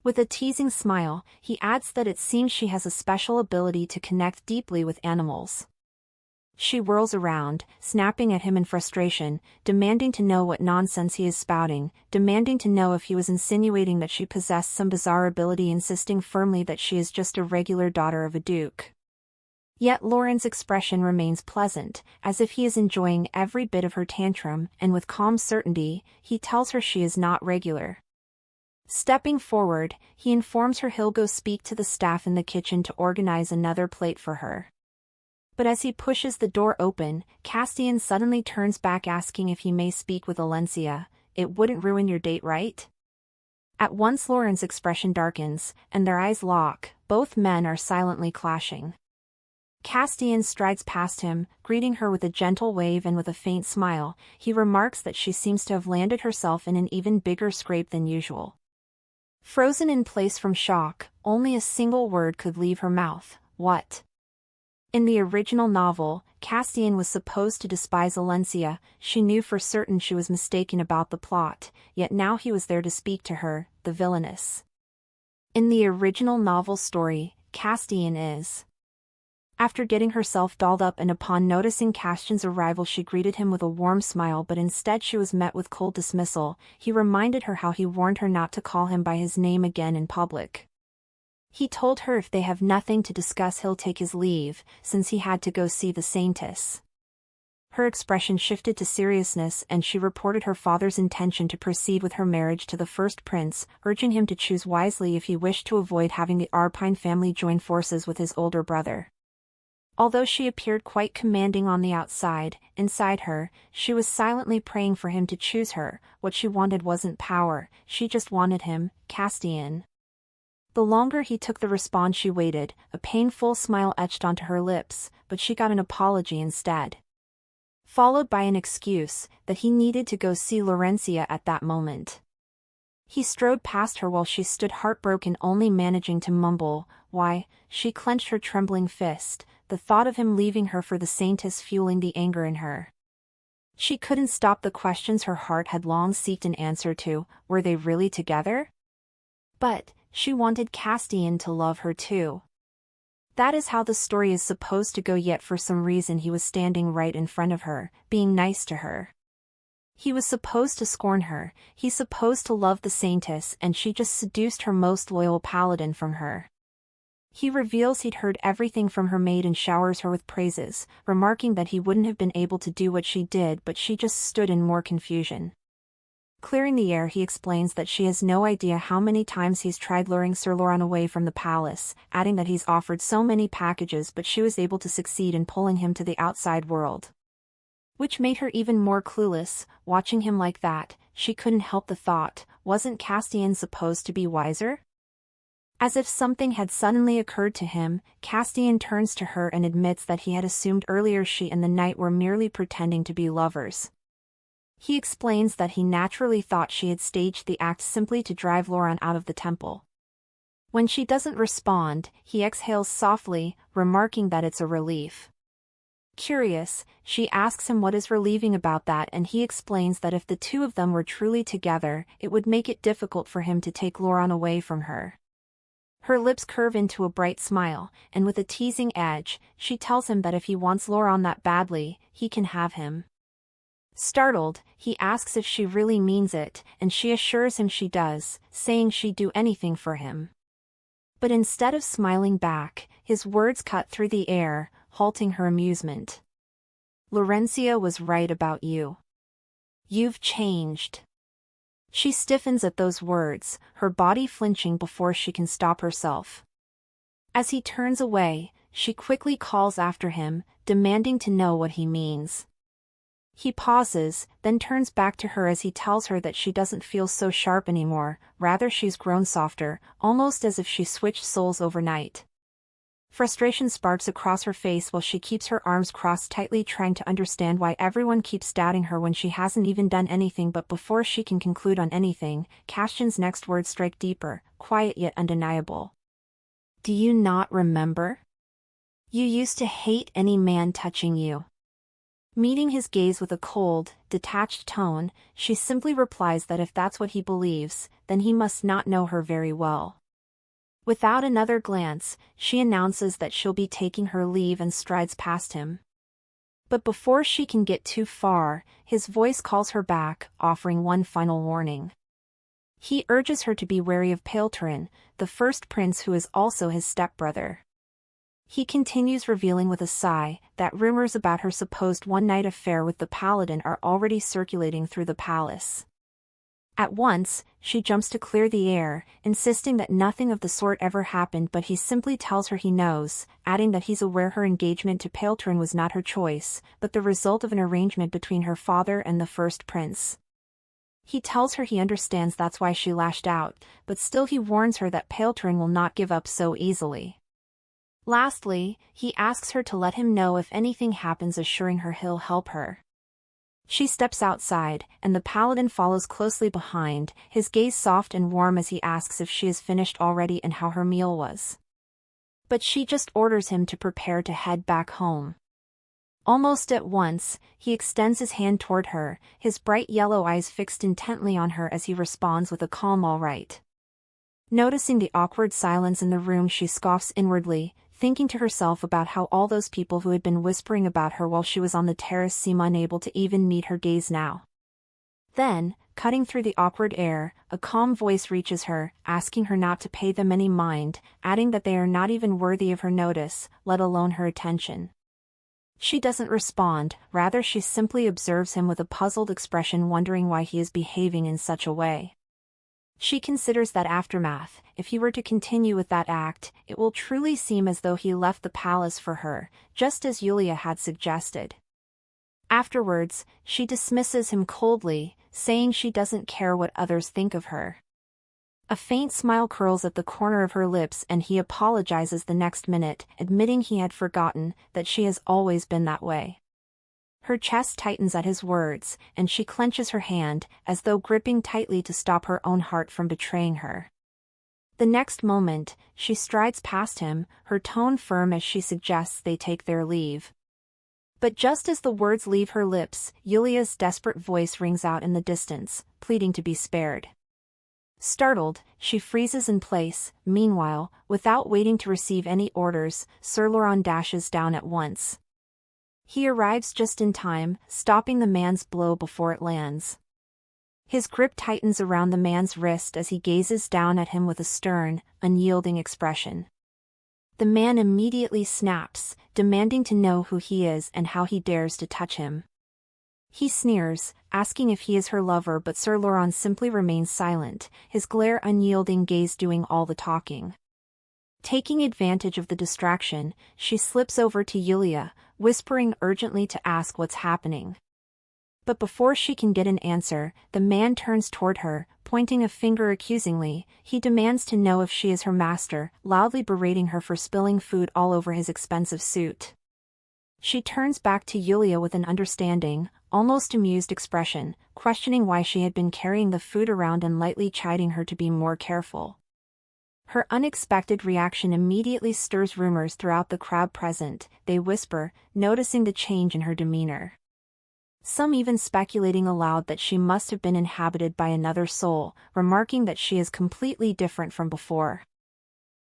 With a teasing smile, he adds that it seems she has a special ability to connect deeply with animals. She whirls around, snapping at him in frustration, demanding to know what nonsense he is spouting, demanding to know if he was insinuating that she possessed some bizarre ability, insisting firmly that she is just a regular daughter of a duke. Yet Laurent's expression remains pleasant, as if he is enjoying every bit of her tantrum, and with calm certainty, he tells her she is not regular. Stepping forward, he informs her he'll go speak to the staff in the kitchen to organize another plate for her. But as he pushes the door open, Castian suddenly turns back asking if he may speak with Alencia. It wouldn't ruin your date, right? At once Laurent's expression darkens, and their eyes lock. Both men are silently clashing. Castian strides past him, greeting her with a gentle wave and with a faint smile. He remarks that she seems to have landed herself in an even bigger scrape than usual. Frozen in place from shock, only a single word could leave her mouth: what? In the original novel, Castian was supposed to despise Alencia. She knew for certain she was mistaken about the plot, yet now he was there to speak to her, the villainess. In the original novel story, Castian is. After getting herself dolled up and upon noticing Castian's arrival, she greeted him with a warm smile, but instead she was met with cold dismissal. He reminded her how he warned her not to call him by his name again in public. He told her if they have nothing to discuss he'll take his leave, since he had to go see the saintess. Her expression shifted to seriousness and she reported her father's intention to proceed with her marriage to the first prince, urging him to choose wisely if he wished to avoid having the Arpine family join forces with his older brother. Although she appeared quite commanding on the outside, inside her, she was silently praying for him to choose her. What she wanted wasn't power, she just wanted him, Castian. The longer he took the response, she waited, a painful smile etched onto her lips, but she got an apology instead. Followed by an excuse that he needed to go see Laurencia at that moment. He strode past her while she stood heartbroken, only managing to mumble, "Why?" She clenched her trembling fist, the thought of him leaving her for the saintess fueling the anger in her. She couldn't stop the questions her heart had long sought an answer to. Were they really together? But she wanted Castian to love her too. That is how the story is supposed to go, yet for some reason he was standing right in front of her, being nice to her. He was supposed to scorn her, he's supposed to love the saintess, and she just seduced her most loyal paladin from her. He reveals he'd heard everything from her maid and showers her with praises, remarking that he wouldn't have been able to do what she did, but she just stood in more confusion. Clearing the air, he explains that she has no idea how many times he's tried luring Sir Loran away from the palace, adding that he's offered so many packages but she was able to succeed in pulling him to the outside world. Which made her even more clueless. Watching him like that, she couldn't help the thought, wasn't Castian supposed to be wiser? As if something had suddenly occurred to him, Castian turns to her and admits that he had assumed earlier she and the knight were merely pretending to be lovers. He explains that he naturally thought she had staged the act simply to drive Loran out of the temple. When she doesn't respond, he exhales softly, remarking that it's a relief. Curious, she asks him what is relieving about that, and he explains that if the two of them were truly together, it would make it difficult for him to take Loran away from her. Her lips curve into a bright smile, and with a teasing edge, she tells him that if he wants Loran that badly, he can have him. Startled, he asks if she really means it, and she assures him she does, saying she'd do anything for him. But instead of smiling back, his words cut through the air, halting her amusement. "Laurencia was right about you. You've changed." She stiffens at those words, her body flinching before she can stop herself. As he turns away, she quickly calls after him, demanding to know what he means. He pauses, then turns back to her as he tells her that she doesn't feel so sharp anymore, rather she's grown softer, almost as if she switched souls overnight. Frustration sparks across her face while she keeps her arms crossed tightly, trying to understand why everyone keeps doubting her when she hasn't even done anything. But before she can conclude on anything, Castian's next words strike deeper, quiet yet undeniable. "Do you not remember? You used to hate any man touching you." Meeting his gaze with a cold, detached tone, she simply replies that if that's what he believes, then he must not know her very well. Without another glance, she announces that she'll be taking her leave and strides past him. But before she can get too far, his voice calls her back, offering one final warning. He urges her to be wary of Paladin, the first prince who is also his stepbrother. He continues, revealing with a sigh that rumors about her supposed one-night affair with the paladin are already circulating through the palace. At once, she jumps to clear the air, insisting that nothing of the sort ever happened, but he simply tells her he knows, adding that he's aware her engagement to Paladin was not her choice, but the result of an arrangement between her father and the first prince. He tells her he understands that's why she lashed out, but still he warns her that Paladin will not give up so easily. Lastly, he asks her to let him know if anything happens, assuring her he'll help her. She steps outside, and the paladin follows closely behind, his gaze soft and warm as he asks if she is finished already and how her meal was. But she just orders him to prepare to head back home. Almost at once, he extends his hand toward her, his bright yellow eyes fixed intently on her as he responds with a calm "all right." Noticing the awkward silence in the room, she scoffs inwardly, thinking to herself about how all those people who had been whispering about her while she was on the terrace seem unable to even meet her gaze now. Then, cutting through the awkward air, a calm voice reaches her, asking her not to pay them any mind, adding that they are not even worthy of her notice, let alone her attention. She doesn't respond, rather she simply observes him with a puzzled expression, wondering why he is behaving in such a way. She considers that aftermath, if he were to continue with that act, it will truly seem as though he left the palace for her, just as Yulia had suggested. Afterwards, she dismisses him coldly, saying she doesn't care what others think of her. A faint smile curls at the corner of her lips, and he apologizes the next minute, admitting he had forgotten that she has always been that way. Her chest tightens at his words, and she clenches her hand, as though gripping tightly to stop her own heart from betraying her. The next moment, she strides past him, her tone firm as she suggests they take their leave. But just as the words leave her lips, Yulia's desperate voice rings out in the distance, pleading to be spared. Startled, she freezes in place. Meanwhile, without waiting to receive any orders, Sir Laurent dashes down at once. He arrives just in time, stopping the man's blow before it lands. His grip tightens around the man's wrist as he gazes down at him with a stern, unyielding expression. The man immediately snaps, demanding to know who he is and how he dares to touch him. He sneers, asking if he is her lover, but Sir Laurent simply remains silent, his glare unyielding gaze doing all the talking. Taking advantage of the distraction, she slips over to Yulia, whispering urgently to ask what's happening. But before she can get an answer, the man turns toward her, pointing a finger accusingly. He demands to know if she is her master, loudly berating her for spilling food all over his expensive suit. She turns back to Yulia with an understanding, almost amused expression, questioning why she had been carrying the food around and lightly chiding her to be more careful. Her unexpected reaction immediately stirs rumors throughout the crowd present, they whisper, noticing the change in her demeanor. Some even speculating aloud that she must have been inhabited by another soul, remarking that she is completely different from before.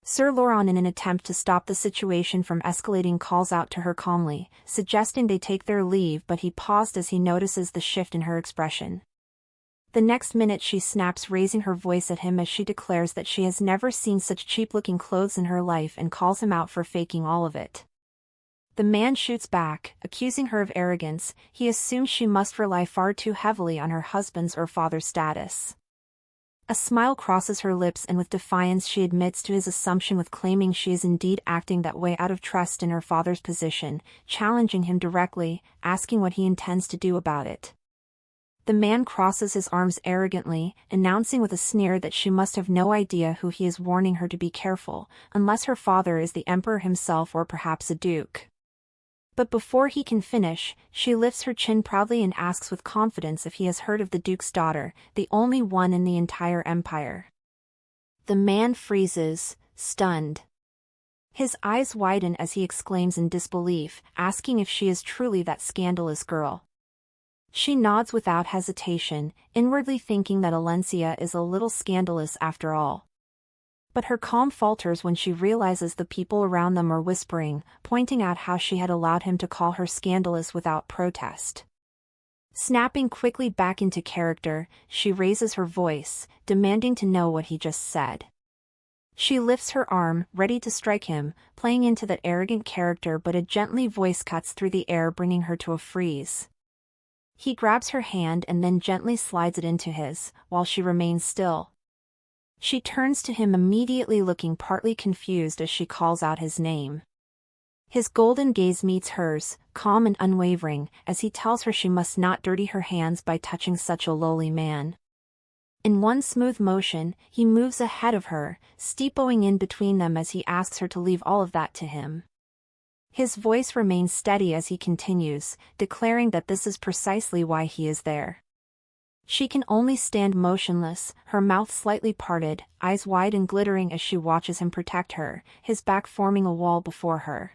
Sir Laurent, in an attempt to stop the situation from escalating, calls out to her calmly, suggesting they take their leave, but he paused as he notices the shift in her expression. The next minute she snaps, raising her voice at him as she declares that she has never seen such cheap-looking clothes in her life and calls him out for faking all of it. The man shoots back, accusing her of arrogance. He assumes she must rely far too heavily on her husband's or father's status. A smile crosses her lips, and with defiance she admits to his assumption, with claiming she is indeed acting that way out of trust in her father's position, challenging him directly, asking what he intends to do about it. The man crosses his arms arrogantly, announcing with a sneer that she must have no idea who he is, warning her to be careful, unless her father is the emperor himself or perhaps a duke. But before he can finish, she lifts her chin proudly and asks with confidence if he has heard of the duke's daughter, the only one in the entire empire. The man freezes, stunned. His eyes widen as he exclaims in disbelief, asking if she is truly that scandalous girl. She nods without hesitation, inwardly thinking that Alencia is a little scandalous after all. But her calm falters when she realizes the people around them are whispering, pointing out how she had allowed him to call her scandalous without protest. Snapping quickly back into character, she raises her voice, demanding to know what he just said. She lifts her arm, ready to strike him, playing into that arrogant character, but a gently voice cuts through the air, bringing her to a freeze. He grabs her hand and then gently slides it into his, while she remains still. She turns to him immediately, looking partly confused as she calls out his name. His golden gaze meets hers, calm and unwavering, as he tells her she must not dirty her hands by touching such a lowly man. In one smooth motion, he moves ahead of her, steepoing in between them as he asks her to leave all of that to him. His voice remains steady as he continues, declaring that this is precisely why he is there. She can only stand motionless, her mouth slightly parted, eyes wide and glittering as she watches him protect her, his back forming a wall before her.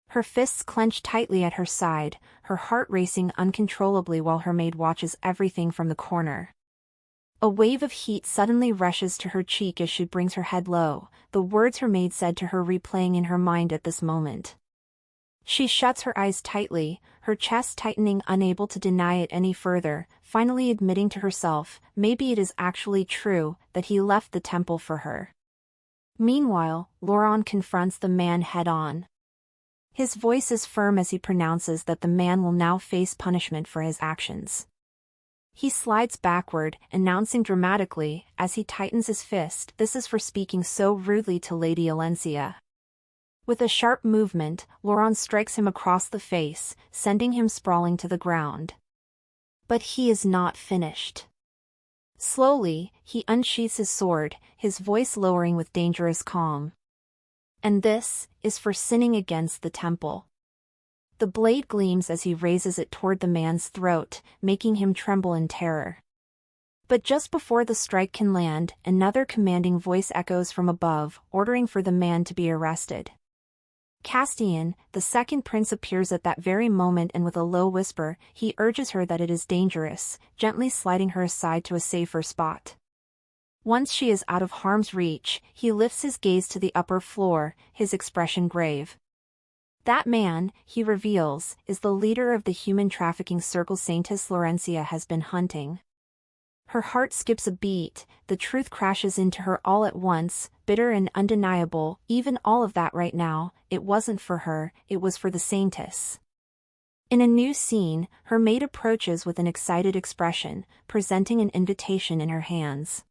Her fists clench tightly at her side, her heart racing uncontrollably while her maid watches everything from the corner. A wave of heat suddenly rushes to her cheek as she brings her head low, the words her maid said to her replaying in her mind at this moment. She shuts her eyes tightly, her chest tightening, unable to deny it any further, finally admitting to herself, maybe it is actually true, that he left the temple for her. Meanwhile, Laurent confronts the man head-on. His voice is firm as he pronounces that the man will now face punishment for his actions. He slides backward, announcing dramatically, as he tightens his fist, "This is for speaking so rudely to Lady Alencia." With a sharp movement, Laurent strikes him across the face, sending him sprawling to the ground. But he is not finished. Slowly, he unsheathes his sword, his voice lowering with dangerous calm. "And this is for sinning against the temple." The blade gleams as he raises it toward the man's throat, making him tremble in terror. But just before the strike can land, another commanding voice echoes from above, ordering for the man to be arrested. Castian, the second prince, appears at that very moment, and with a low whisper, he urges her that it is dangerous, gently sliding her aside to a safer spot. Once she is out of harm's reach, he lifts his gaze to the upper floor, his expression grave. That man, he reveals, is the leader of the human trafficking circle Saintess Laurencia has been hunting. Her heart skips a beat, the truth crashes into her all at once, bitter and undeniable. Even all of that right now, it wasn't for her, it was for the saintess. In a new scene, her maid approaches with an excited expression, presenting an invitation in her hands.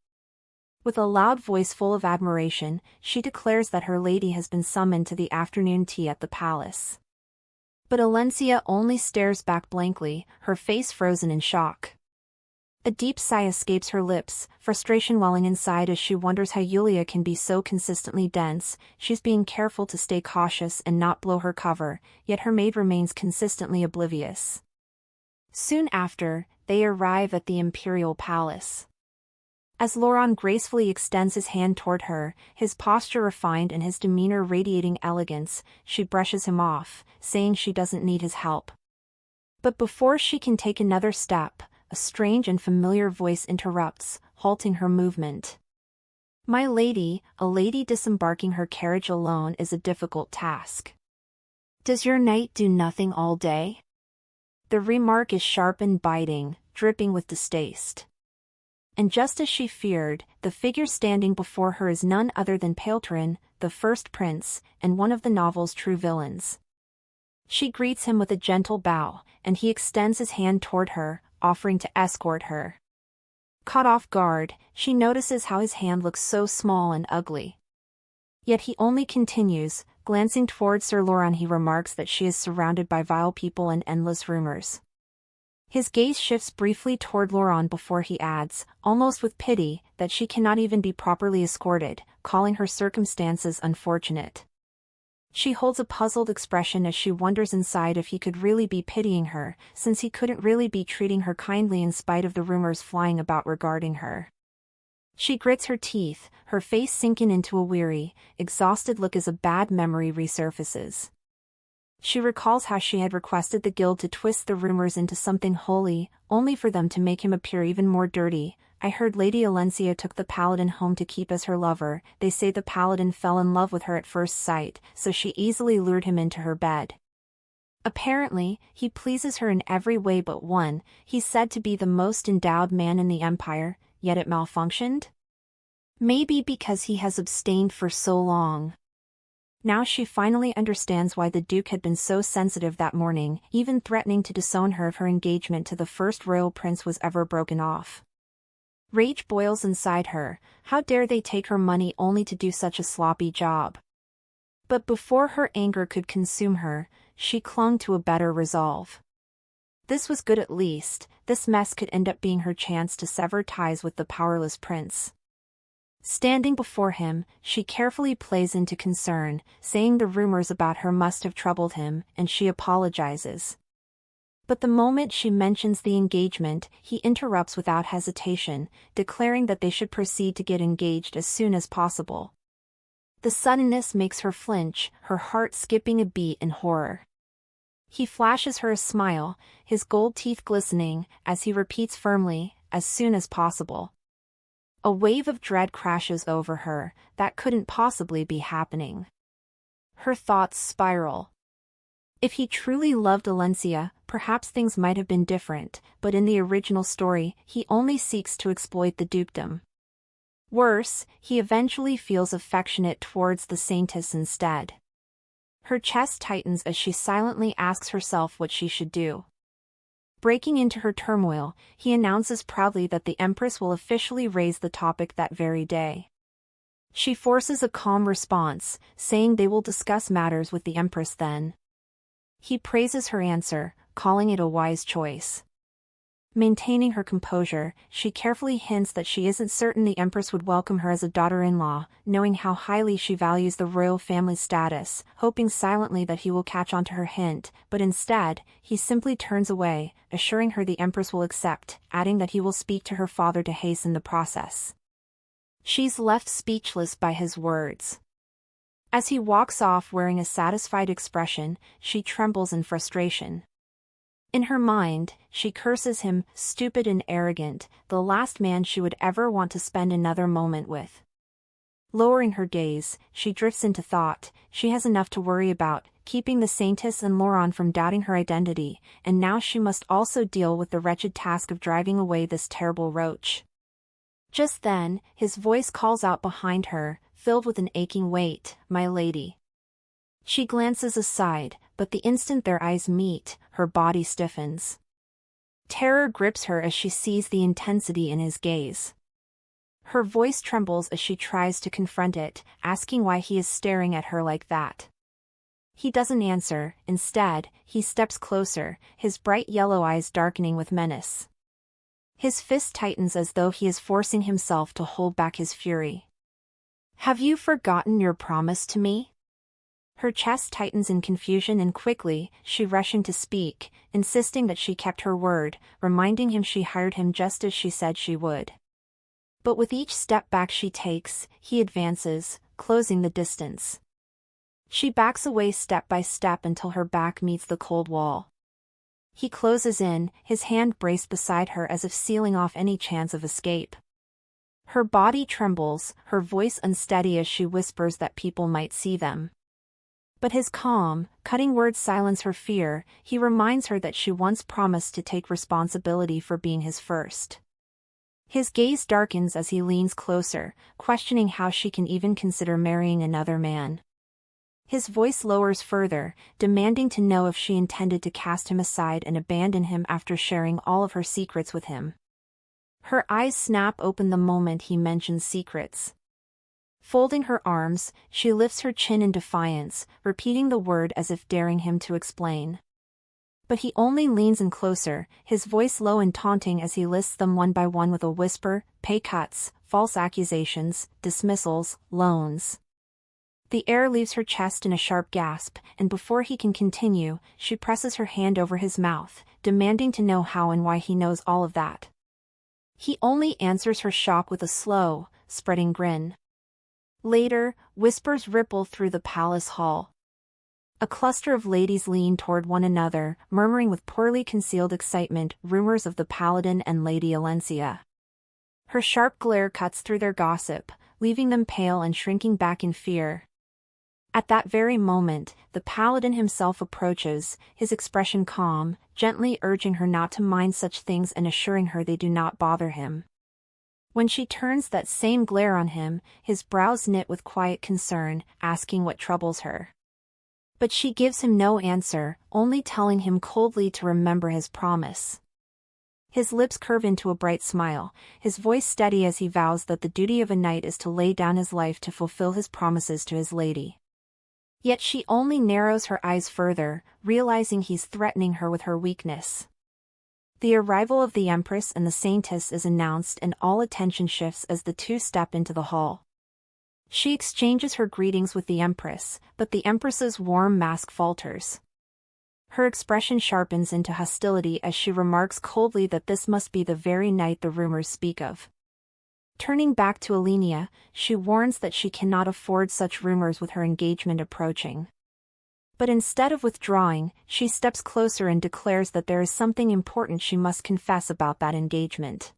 With a loud voice full of admiration, she declares that her lady has been summoned to the afternoon tea at the palace. But Alencia only stares back blankly, her face frozen in shock. A deep sigh escapes her lips, frustration welling inside as she wonders how Yulia can be so consistently dense. She's being careful to stay cautious and not blow her cover, yet her maid remains consistently oblivious. Soon after, they arrive at the imperial palace. As Laurent gracefully extends his hand toward her, his posture refined and his demeanor radiating elegance, she brushes him off, saying she doesn't need his help. But before she can take another step, a strange and familiar voice interrupts, halting her movement. "My lady, a lady disembarking her carriage alone is a difficult task. Does your knight do nothing all day?" The remark is sharp and biting, dripping with distaste. And just as she feared, the figure standing before her is none other than Paladin, the first prince, and one of the novel's true villains. She greets him with a gentle bow, and he extends his hand toward her, offering to escort her. Caught off guard, she notices how his hand looks so small and ugly. Yet he only continues, glancing toward Sir Laurent. He remarks that she is surrounded by vile people and endless rumors. His gaze shifts briefly toward Laurent before he adds, almost with pity, that she cannot even be properly escorted, calling her circumstances unfortunate. She holds a puzzled expression as she wonders inside if he could really be pitying her, since he couldn't really be treating her kindly in spite of the rumors flying about regarding her. She grits her teeth, her face sinking into a weary, exhausted look as a bad memory resurfaces. She recalls how she had requested the guild to twist the rumors into something holy, only for them to make him appear even more dirty. "I heard Lady Alencia took the Paladin home to keep as her lover. They say the Paladin fell in love with her at first sight, so she easily lured him into her bed. Apparently, he pleases her in every way but one. He's said to be the most endowed man in the empire, yet it malfunctioned? Maybe because he has abstained for so long." Now she finally understands why the Duke had been so sensitive that morning, even threatening to disown her if her engagement to the first royal prince was ever broken off. Rage boils inside her. How dare they take her money only to do such a sloppy job? But before her anger could consume her, she clung to a better resolve. This was good at least, this mess could end up being her chance to sever ties with the powerless prince. Standing before him, she carefully plays into concern, saying the rumors about her must have troubled him, and she apologizes. But the moment she mentions the engagement, he interrupts without hesitation, declaring that they should proceed to get engaged as soon as possible. The suddenness makes her flinch, her heart skipping a beat in horror. He flashes her a smile, his gold teeth glistening, as he repeats firmly, "as soon as possible." A wave of dread crashes over her. That couldn't possibly be happening. Her thoughts spiral. If he truly loved Alencia, perhaps things might have been different, but in the original story, he only seeks to exploit the dukedom. Worse, he eventually feels affectionate towards the saintess instead. Her chest tightens as she silently asks herself what she should do. Breaking into her turmoil, he announces proudly that the Empress will officially raise the topic that very day. She forces a calm response, saying they will discuss matters with the Empress then. He praises her answer, calling it a wise choice. Maintaining her composure, she carefully hints that she isn't certain the Empress would welcome her as a daughter-in-law, knowing how highly she values the royal family's status, hoping silently that he will catch on to her hint, but instead, he simply turns away, assuring her the Empress will accept, adding that he will speak to her father to hasten the process. She's left speechless by his words. As he walks off wearing a satisfied expression, she trembles in frustration. In her mind, she curses him, stupid and arrogant, the last man she would ever want to spend another moment with. Lowering her gaze, she drifts into thought. She has enough to worry about, keeping the saintess and Laurent from doubting her identity, and now she must also deal with the wretched task of driving away this terrible roach. Just then, his voice calls out behind her, filled with an aching weight, "My lady." She glances aside, but the instant their eyes meet, her body stiffens. Terror grips her as she sees the intensity in his gaze. Her voice trembles as she tries to confront it, asking why he is staring at her like that. He doesn't answer. Instead, he steps closer, his bright yellow eyes darkening with menace. His fist tightens as though he is forcing himself to hold back his fury. "Have you forgotten your promise to me?" Her chest tightens in confusion and quickly, she rushing to speak, insisting that she kept her word, reminding him she hired him just as she said she would. But with each step back she takes, he advances, closing the distance. She backs away step by step until her back meets the cold wall. He closes in, his hand braced beside her as if sealing off any chance of escape. Her body trembles, her voice unsteady as she whispers that people might see them. But his calm, cutting words silence her fear. He reminds her that she once promised to take responsibility for being his first. His gaze darkens as he leans closer, questioning how she can even consider marrying another man. His voice lowers further, demanding to know if she intended to cast him aside and abandon him after sharing all of her secrets with him. Her eyes snap open the moment he mentions secrets. Folding her arms, she lifts her chin in defiance, repeating the word as if daring him to explain. But he only leans in closer, his voice low and taunting as he lists them one by one with a whisper: pay cuts, false accusations, dismissals, loans. The air leaves her chest in a sharp gasp, and before he can continue, she presses her hand over his mouth, demanding to know how and why he knows all of that. He only answers her shock with a slow, spreading grin. Later, whispers ripple through the palace hall. A cluster of ladies lean toward one another, murmuring with poorly concealed excitement rumors of the Paladin and Lady Elena. Her sharp glare cuts through their gossip, leaving them pale and shrinking back in fear. At that very moment, the Paladin himself approaches, his expression calm, gently urging her not to mind such things and assuring her they do not bother him. When she turns that same glare on him, his brows knit with quiet concern, asking what troubles her. But she gives him no answer, only telling him coldly to remember his promise. His lips curve into a bright smile, his voice steady as he vows that the duty of a knight is to lay down his life to fulfill his promises to his lady. Yet she only narrows her eyes further, realizing he's threatening her with her weakness. The arrival of the Empress and the Saintess is announced and all attention shifts as the two step into the hall. She exchanges her greetings with the Empress, but the Empress's warm mask falters. Her expression sharpens into hostility as she remarks coldly that this must be the very night the rumors speak of. Turning back to Elena, she warns that she cannot afford such rumors with her engagement approaching. But instead of withdrawing, she steps closer and declares that there is something important she must confess about that engagement.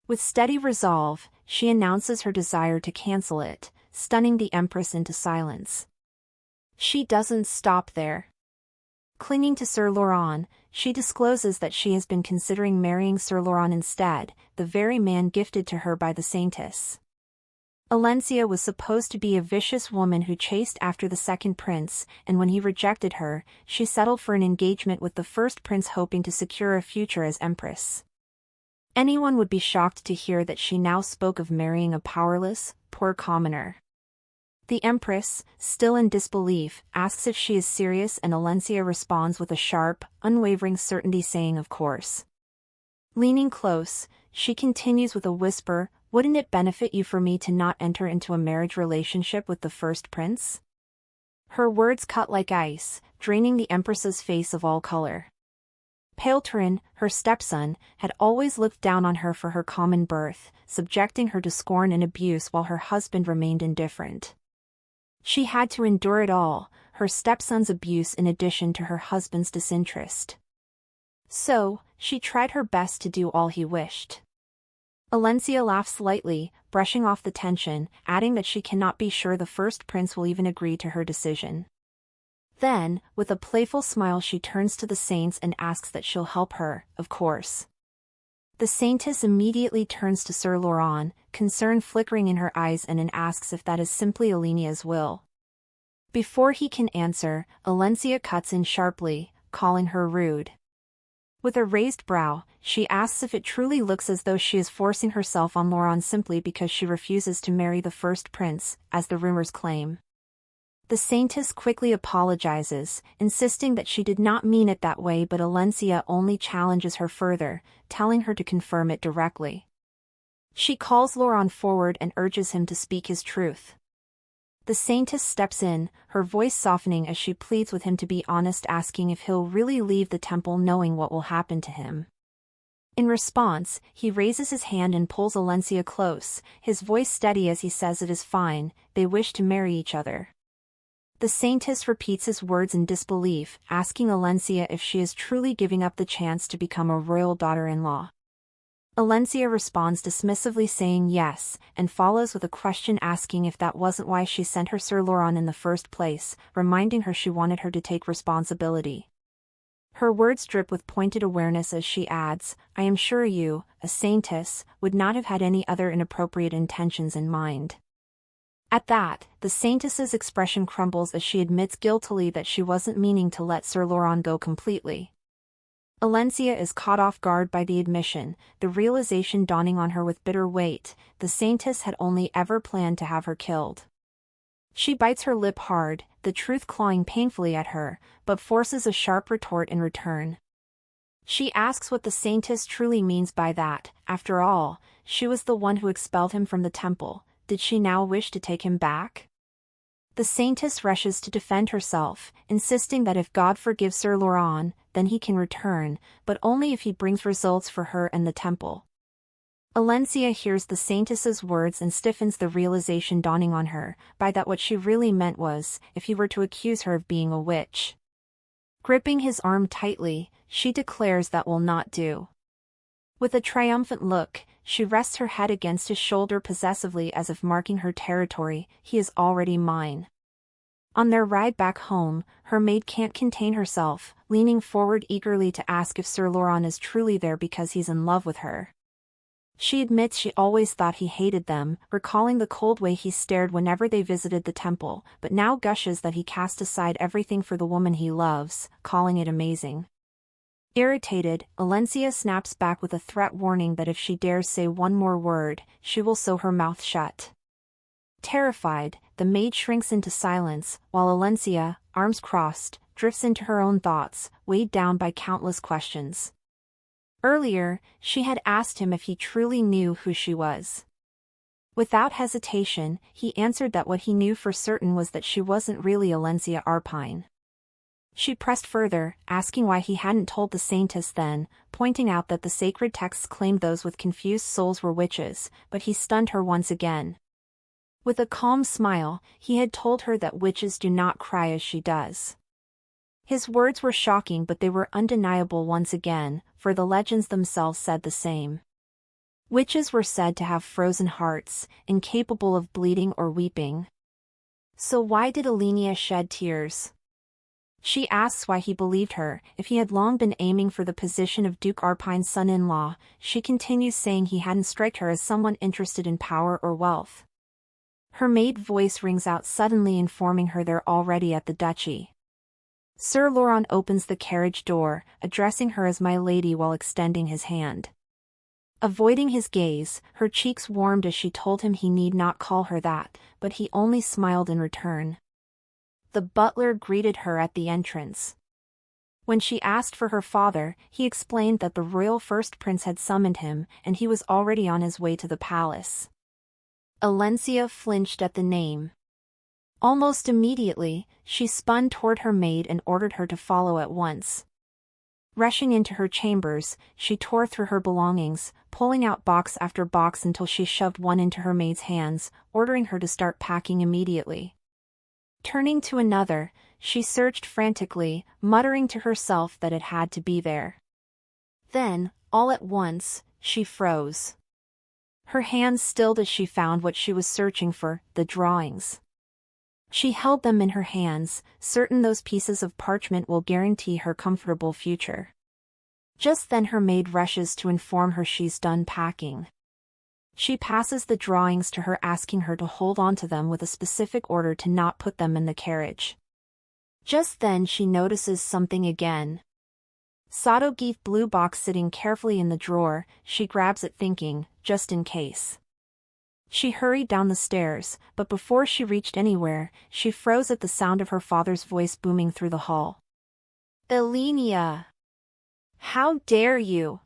With steady resolve, she announces her desire to cancel it, stunning the Empress into silence. She doesn't stop there. Clinging to Sir Laurent, she discloses that she has been considering marrying Sir Laurent instead, the very man gifted to her by the Saintess. Elena was supposed to be a vicious woman who chased after the second prince, and when he rejected her, she settled for an engagement with the first prince hoping to secure a future as empress. Anyone would be shocked to hear that she now spoke of marrying a powerless, poor commoner. The Empress, still in disbelief, asks if she is serious and Elena responds with a sharp, unwavering certainty saying of course. Leaning close, she continues with a whisper, "Wouldn't it benefit you for me to not enter into a marriage relationship with the first prince?" Her words cut like ice, draining the Empress's face of all color. Paladin, her stepson, had always looked down on her for her common birth, subjecting her to scorn and abuse while her husband remained indifferent. She had to endure it all, her stepson's abuse in addition to her husband's disinterest. So, she tried her best to do all he wished. Elena laughs lightly, brushing off the tension, adding that she cannot be sure the first prince will even agree to her decision. Then, with a playful smile, she turns to the saints and asks that she'll help her, of course. The saintess immediately turns to Sir Laurent, concern flickering in her eyes, and asks if that is simply Elena's will. Before he can answer, Elena cuts in sharply, calling her rude. With a raised brow, she asks if it truly looks as though she is forcing herself on Laurent simply because she refuses to marry the first prince, as the rumors claim. The saintess quickly apologizes, insisting that she did not mean it that way, but Elena only challenges her further, telling her to confirm it directly. She calls Laurent forward and urges him to speak his truth. The saintess steps in, her voice softening as she pleads with him to be honest, asking if he'll really leave the temple knowing what will happen to him. In response, he raises his hand and pulls Elena close, his voice steady as he says it is fine, they wish to marry each other. The saintess repeats his words in disbelief, asking Elena if she is truly giving up the chance to become a royal daughter-in-law. Elena responds dismissively saying yes, and follows with a question asking if that wasn't why she sent her Sir Laurent in the first place, reminding her she wanted her to take responsibility. Her words drip with pointed awareness as she adds, "I am sure you, a saintess, would not have had any other inappropriate intentions in mind." At that, the saintess's expression crumbles as she admits guiltily that she wasn't meaning to let Sir Laurent go completely. Elena is caught off guard by the admission, the realization dawning on her with bitter weight, the saintess had only ever planned to have her killed. She bites her lip hard, the truth clawing painfully at her, but forces a sharp retort in return. She asks what the saintess truly means by that. After all, she was the one who expelled him from the temple. Did she now wish to take him back? The saintess rushes to defend herself, insisting that if God forgives Sir Laurent, then he can return, but only if he brings results for her and the temple. Elena hears the saintess's words and stiffens, the realization dawning on her, by that what she really meant was, if he were to accuse her of being a witch. Gripping his arm tightly, she declares that will not do. With a triumphant look, she rests her head against his shoulder possessively as if marking her territory, "He is already mine." On their ride back home, her maid can't contain herself, leaning forward eagerly to ask if Sir Laurent is truly there because he's in love with her. She admits she always thought he hated them, recalling the cold way he stared whenever they visited the temple, but now gushes that he cast aside everything for the woman he loves, calling it amazing. Irritated, Elena snaps back with a threat warning that if she dares say one more word, she will sew her mouth shut. Terrified, the maid shrinks into silence, while Elena, arms crossed, drifts into her own thoughts, weighed down by countless questions. Earlier, she had asked him if he truly knew who she was. Without hesitation, he answered that what he knew for certain was that she wasn't really Elena Arpine. She pressed further, asking why he hadn't told the saintess then, pointing out that the sacred texts claimed those with confused souls were witches, but he stunned her once again. With a calm smile, he had told her that witches do not cry as she does. His words were shocking, but they were undeniable once again, for the legends themselves said the same. Witches were said to have frozen hearts, incapable of bleeding or weeping. So why did Elena shed tears? She asks why he believed her. If he had long been aiming for the position of Duke Arpine's son-in-law, she continues saying he hadn't struck her as someone interested in power or wealth. Her maid voice rings out suddenly, informing her they're already at the duchy. Sir Laurent opens the carriage door, addressing her as my lady while extending his hand. Avoiding his gaze, her cheeks warmed as she told him he need not call her that, but he only smiled in return. The butler greeted her at the entrance. When she asked for her father, he explained that the royal first prince had summoned him and he was already on his way to the palace. Alencia flinched at the name. Almost immediately, she spun toward her maid and ordered her to follow at once. Rushing into her chambers, she tore through her belongings, pulling out box after box until she shoved one into her maid's hands, ordering her to start packing immediately. Turning to another, she searched frantically, muttering to herself that it had to be there. Then, all at once, she froze. Her hands stilled as she found what she was searching for, the drawings. She held them in her hands, certain those pieces of parchment will guarantee her comfortable future. Just then her maid rushes to inform her she's done packing. She passes the drawings to her, asking her to hold on to them with a specific order to not put them in the carriage. Just then she notices something again. Sadogeeth blue box sitting carefully in the drawer. She grabs it thinking, just in case. She hurried down the stairs, but before she reached anywhere, she froze at the sound of her father's voice booming through the hall. "Elena! How dare you!"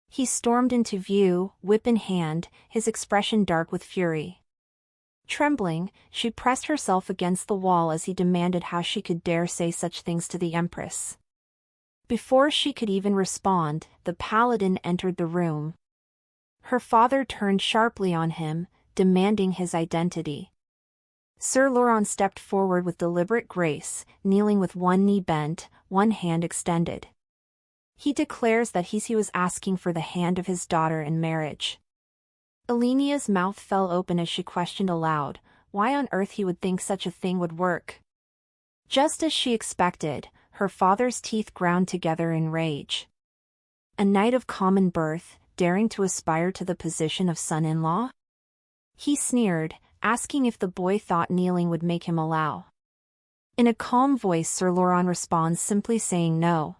He stormed into view, whip in hand, his expression dark with fury. Trembling, she pressed herself against the wall as he demanded how she could dare say such things to the Empress. Before she could even respond, the Paladin entered the room. Her father turned sharply on him, demanding his identity. Sir Laurent stepped forward with deliberate grace, kneeling with one knee bent, one hand extended. He declares that he was asking for the hand of his daughter in marriage. Elena's mouth fell open as she questioned aloud, why on earth he would think such a thing would work. Just as she expected, her father's teeth ground together in rage. A knight of common birth, daring to aspire to the position of son-in-law? He sneered, asking if the boy thought kneeling would make him allow. In a calm voice Sir Laurent responds, simply saying no.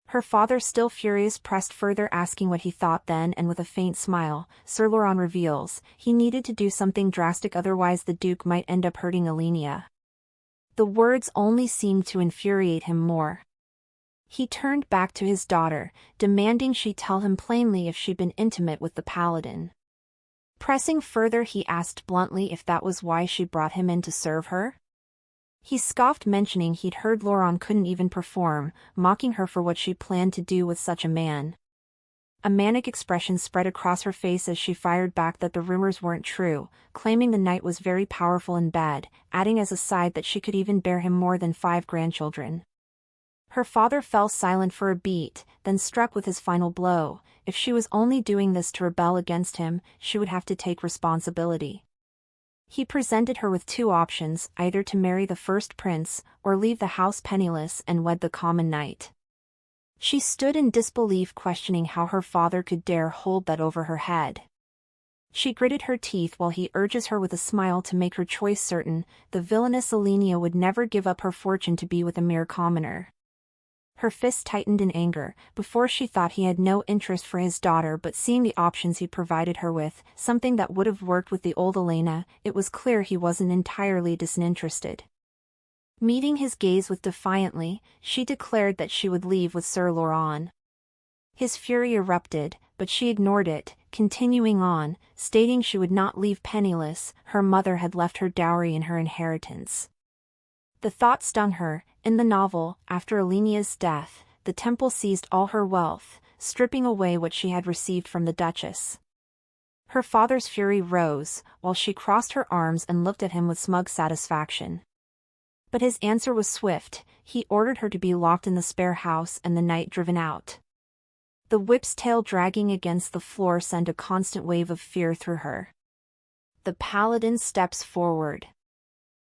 Her father, still furious, pressed further, asking what he thought. Then, and with a faint smile, Sir Laurent reveals, he needed to do something drastic, otherwise the Duke might end up hurting Elena. The words only seemed to infuriate him more. He turned back to his daughter, demanding she tell him plainly if she'd been intimate with the Paladin. Pressing further, he asked bluntly if that was why she brought him in to serve her. He scoffed, mentioning he'd heard Laurent couldn't even perform, mocking her for what she planned to do with such a man. A manic expression spread across her face as she fired back that the rumors weren't true, claiming the knight was very powerful in bed, adding as a side that she could even bear him more than 5 grandchildren. Her father fell silent for a beat, then struck with his final blow. If she was only doing this to rebel against him, she would have to take responsibility. He presented her with 2 options, either to marry the first prince, or leave the house penniless and wed the common knight. She stood in disbelief, questioning how her father could dare hold that over her head. She gritted her teeth while he urges her with a smile to make her choice certain. The villainous Elena would never give up her fortune to be with a mere commoner. Her fists tightened in anger. Before, she thought he had no interest for his daughter, but seeing the options he provided her with, something that would have worked with the old Elena, it was clear he wasn't entirely disinterested. Meeting his gaze with defiantly, she declared that she would leave with Sir Laurent. His fury erupted, but she ignored it, continuing on, stating she would not leave penniless. Her mother had left her dowry in her inheritance. The thought stung her. In the novel, after Elena's death, the temple seized all her wealth, stripping away what she had received from the Duchess. Her father's fury rose, while she crossed her arms and looked at him with smug satisfaction. But his answer was swift. He ordered her to be locked in the spare house and the knight driven out. The whip's tail dragging against the floor sent a constant wave of fear through her. The Paladin steps forward.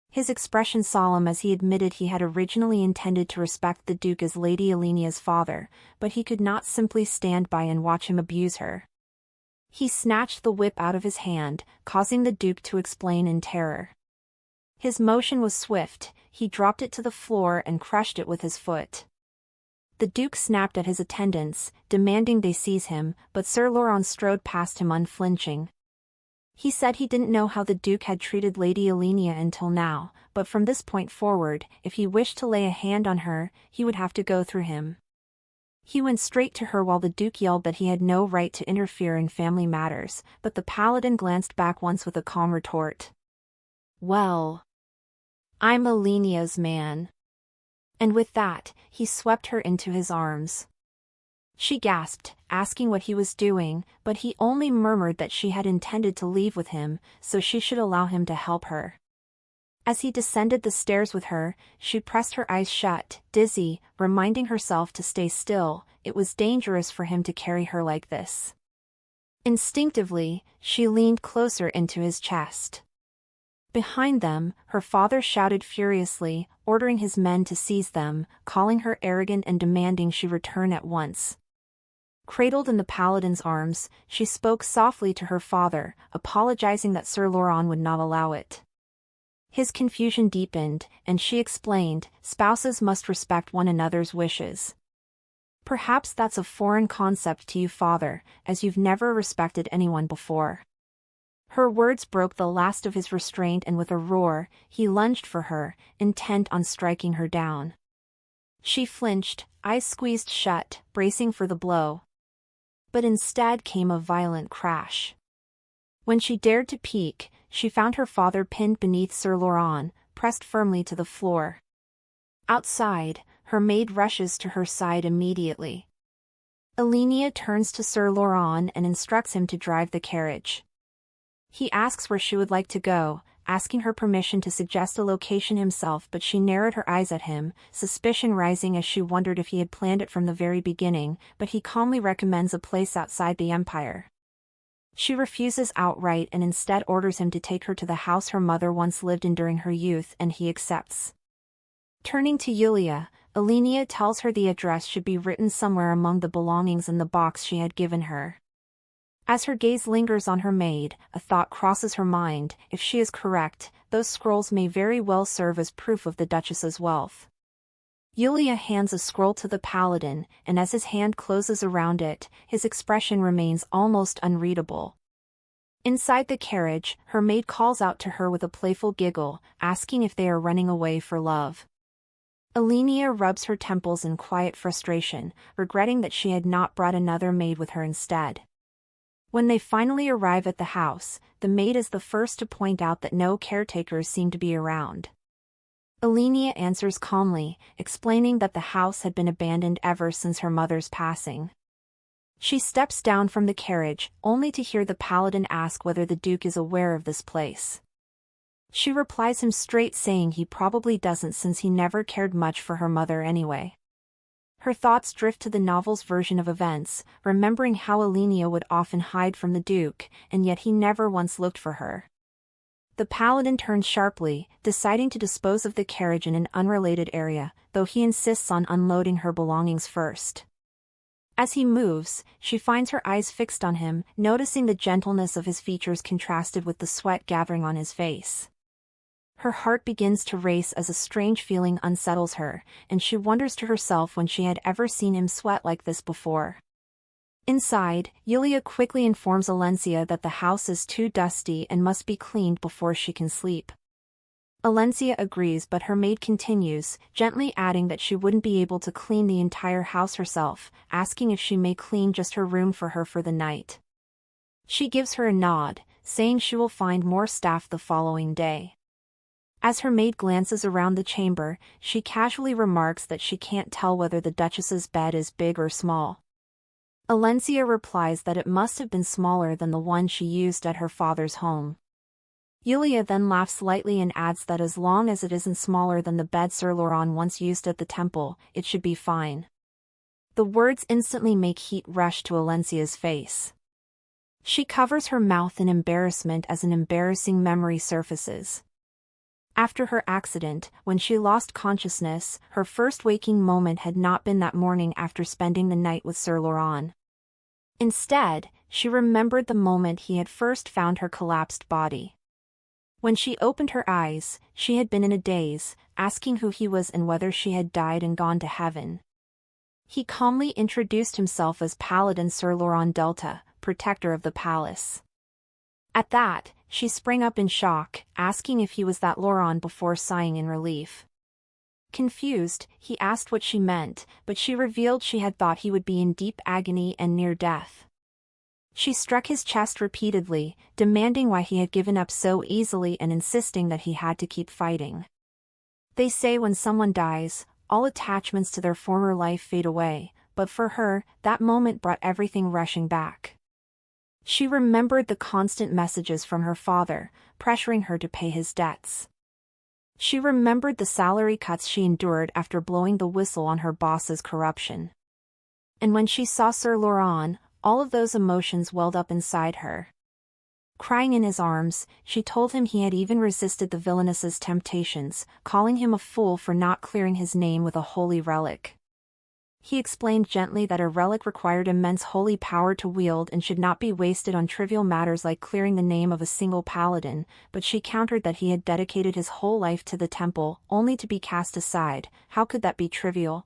His expression solemn as he admitted he had originally intended to respect the Duke as Lady Elena's father, but he could not simply stand by and watch him abuse her. He snatched the whip out of his hand, causing the Duke to explain in terror. His motion was swift. He dropped it to the floor and crushed it with his foot. The Duke snapped at his attendants, demanding they seize him, but Sir Laurent strode past him unflinching. He said he didn't know how the Duke had treated Lady Elena until now, but from this point forward, if he wished to lay a hand on her, he would have to go through him. He went straight to her while the Duke yelled that he had no right to interfere in family matters, but the Paladin glanced back once with a calm retort. "Well, I'm Elena's man." And with that, he swept her into his arms. She gasped, asking what he was doing, but he only murmured that she had intended to leave with him, so she should allow him to help her. As he descended the stairs with her, she pressed her eyes shut, dizzy, reminding herself to stay still. It was dangerous for him to carry her like this. Instinctively, she leaned closer into his chest. Behind them, her father shouted furiously, ordering his men to seize them, calling her arrogant and demanding she return at once. Cradled in the Paladin's arms, she spoke softly to her father, apologizing that Sir Laurent would not allow it. His confusion deepened, and she explained, "Spouses must respect one another's wishes." "Perhaps that's a foreign concept to you, father, as you've never respected anyone before." Her words broke the last of his restraint, and with a roar, he lunged for her, intent on striking her down. She flinched, eyes squeezed shut, bracing for the blow. But instead came a violent crash. When she dared to peek, she found her father pinned beneath Sir Laurent, pressed firmly to the floor. Outside, her maid rushes to her side immediately. Elena turns to Sir Laurent and instructs him to drive the carriage. He asks where she would like to go, asking her permission to suggest a location himself, but she narrowed her eyes at him, suspicion rising as she wondered if he had planned it from the very beginning, but he calmly recommends a place outside the Empire. She refuses outright and instead orders him to take her to the house her mother once lived in during her youth, and he accepts. Turning to Yulia, Elena tells her the address should be written somewhere among the belongings in the box she had given her. As her gaze lingers on her maid, a thought crosses her mind: if she is correct, those scrolls may very well serve as proof of the Duchess's wealth. Yulia hands a scroll to the Paladin, and as his hand closes around it, his expression remains almost unreadable. Inside the carriage, her maid calls out to her with a playful giggle, asking if they are running away for love. Elena rubs her temples in quiet frustration, regretting that she had not brought another maid with her instead. When they finally arrive at the house, the maid is the first to point out that no caretakers seem to be around. Elena answers calmly, explaining that the house had been abandoned ever since her mother's passing. She steps down from the carriage, only to hear the Paladin ask whether the Duke is aware of this place. She replies him straight, saying he probably doesn't since he never cared much for her mother anyway. Her thoughts drift to the novel's version of events, remembering how Elena would often hide from the Duke, and yet he never once looked for her. The Paladin turns sharply, deciding to dispose of the carriage in an unrelated area, though he insists on unloading her belongings first. As he moves, she finds her eyes fixed on him, noticing the gentleness of his features contrasted with the sweat gathering on his face. Her heart begins to race as a strange feeling unsettles her, and she wonders to herself when she had ever seen him sweat like this before. Inside, Yulia quickly informs Elena that the house is too dusty and must be cleaned before she can sleep. Elena agrees, but her maid continues, gently adding that she wouldn't be able to clean the entire house herself, asking if she may clean just her room for her for the night. She gives her a nod, saying she will find more staff the following day. As her maid glances around the chamber, she casually remarks that she can't tell whether the Duchess's bed is big or small. Elena replies that it must have been smaller than the one she used at her father's home. Yulia then laughs lightly and adds that as long as it isn't smaller than the bed Sir Laurent once used at the temple, it should be fine. The words instantly make heat rush to Elena's face. She covers her mouth in embarrassment as an embarrassing memory surfaces. After her accident, when she lost consciousness, her first waking moment had not been that morning after spending the night with Sir Laurent. Instead, she remembered the moment he had first found her collapsed body. When she opened her eyes, she had been in a daze, asking who he was and whether she had died and gone to heaven. He calmly introduced himself as Paladin Sir Laurent Delta, protector of the palace. At that, she sprang up in shock, asking if he was that Laurent before sighing in relief. Confused, he asked what she meant, but she revealed she had thought he would be in deep agony and near death. She struck his chest repeatedly, demanding why he had given up so easily and insisting that he had to keep fighting. They say when someone dies, all attachments to their former life fade away, but for her, that moment brought everything rushing back. She remembered the constant messages from her father, pressuring her to pay his debts. She remembered the salary cuts she endured after blowing the whistle on her boss's corruption. And when she saw Sir Laurent, all of those emotions welled up inside her. Crying in his arms, she told him he had even resisted the villainess's temptations, calling him a fool for not clearing his name with a holy relic. He explained gently that a relic required immense holy power to wield and should not be wasted on trivial matters like clearing the name of a single paladin, but she countered that he had dedicated his whole life to the temple, only to be cast aside. How could that be trivial?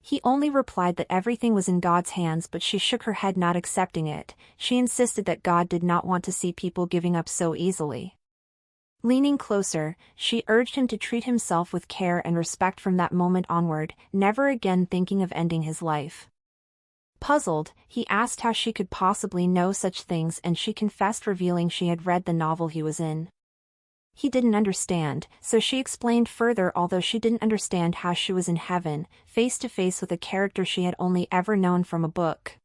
He only replied that everything was in God's hands, but she shook her head, not accepting it. She insisted that God did not want to see people giving up so easily. Leaning closer, she urged him to treat himself with care and respect from that moment onward, never again thinking of ending his life. Puzzled, he asked how she could possibly know such things, and she confessed, revealing she had read the novel he was in. He didn't understand, so she explained further, although she didn't understand how she was in heaven, face to face with a character she had only ever known from a book.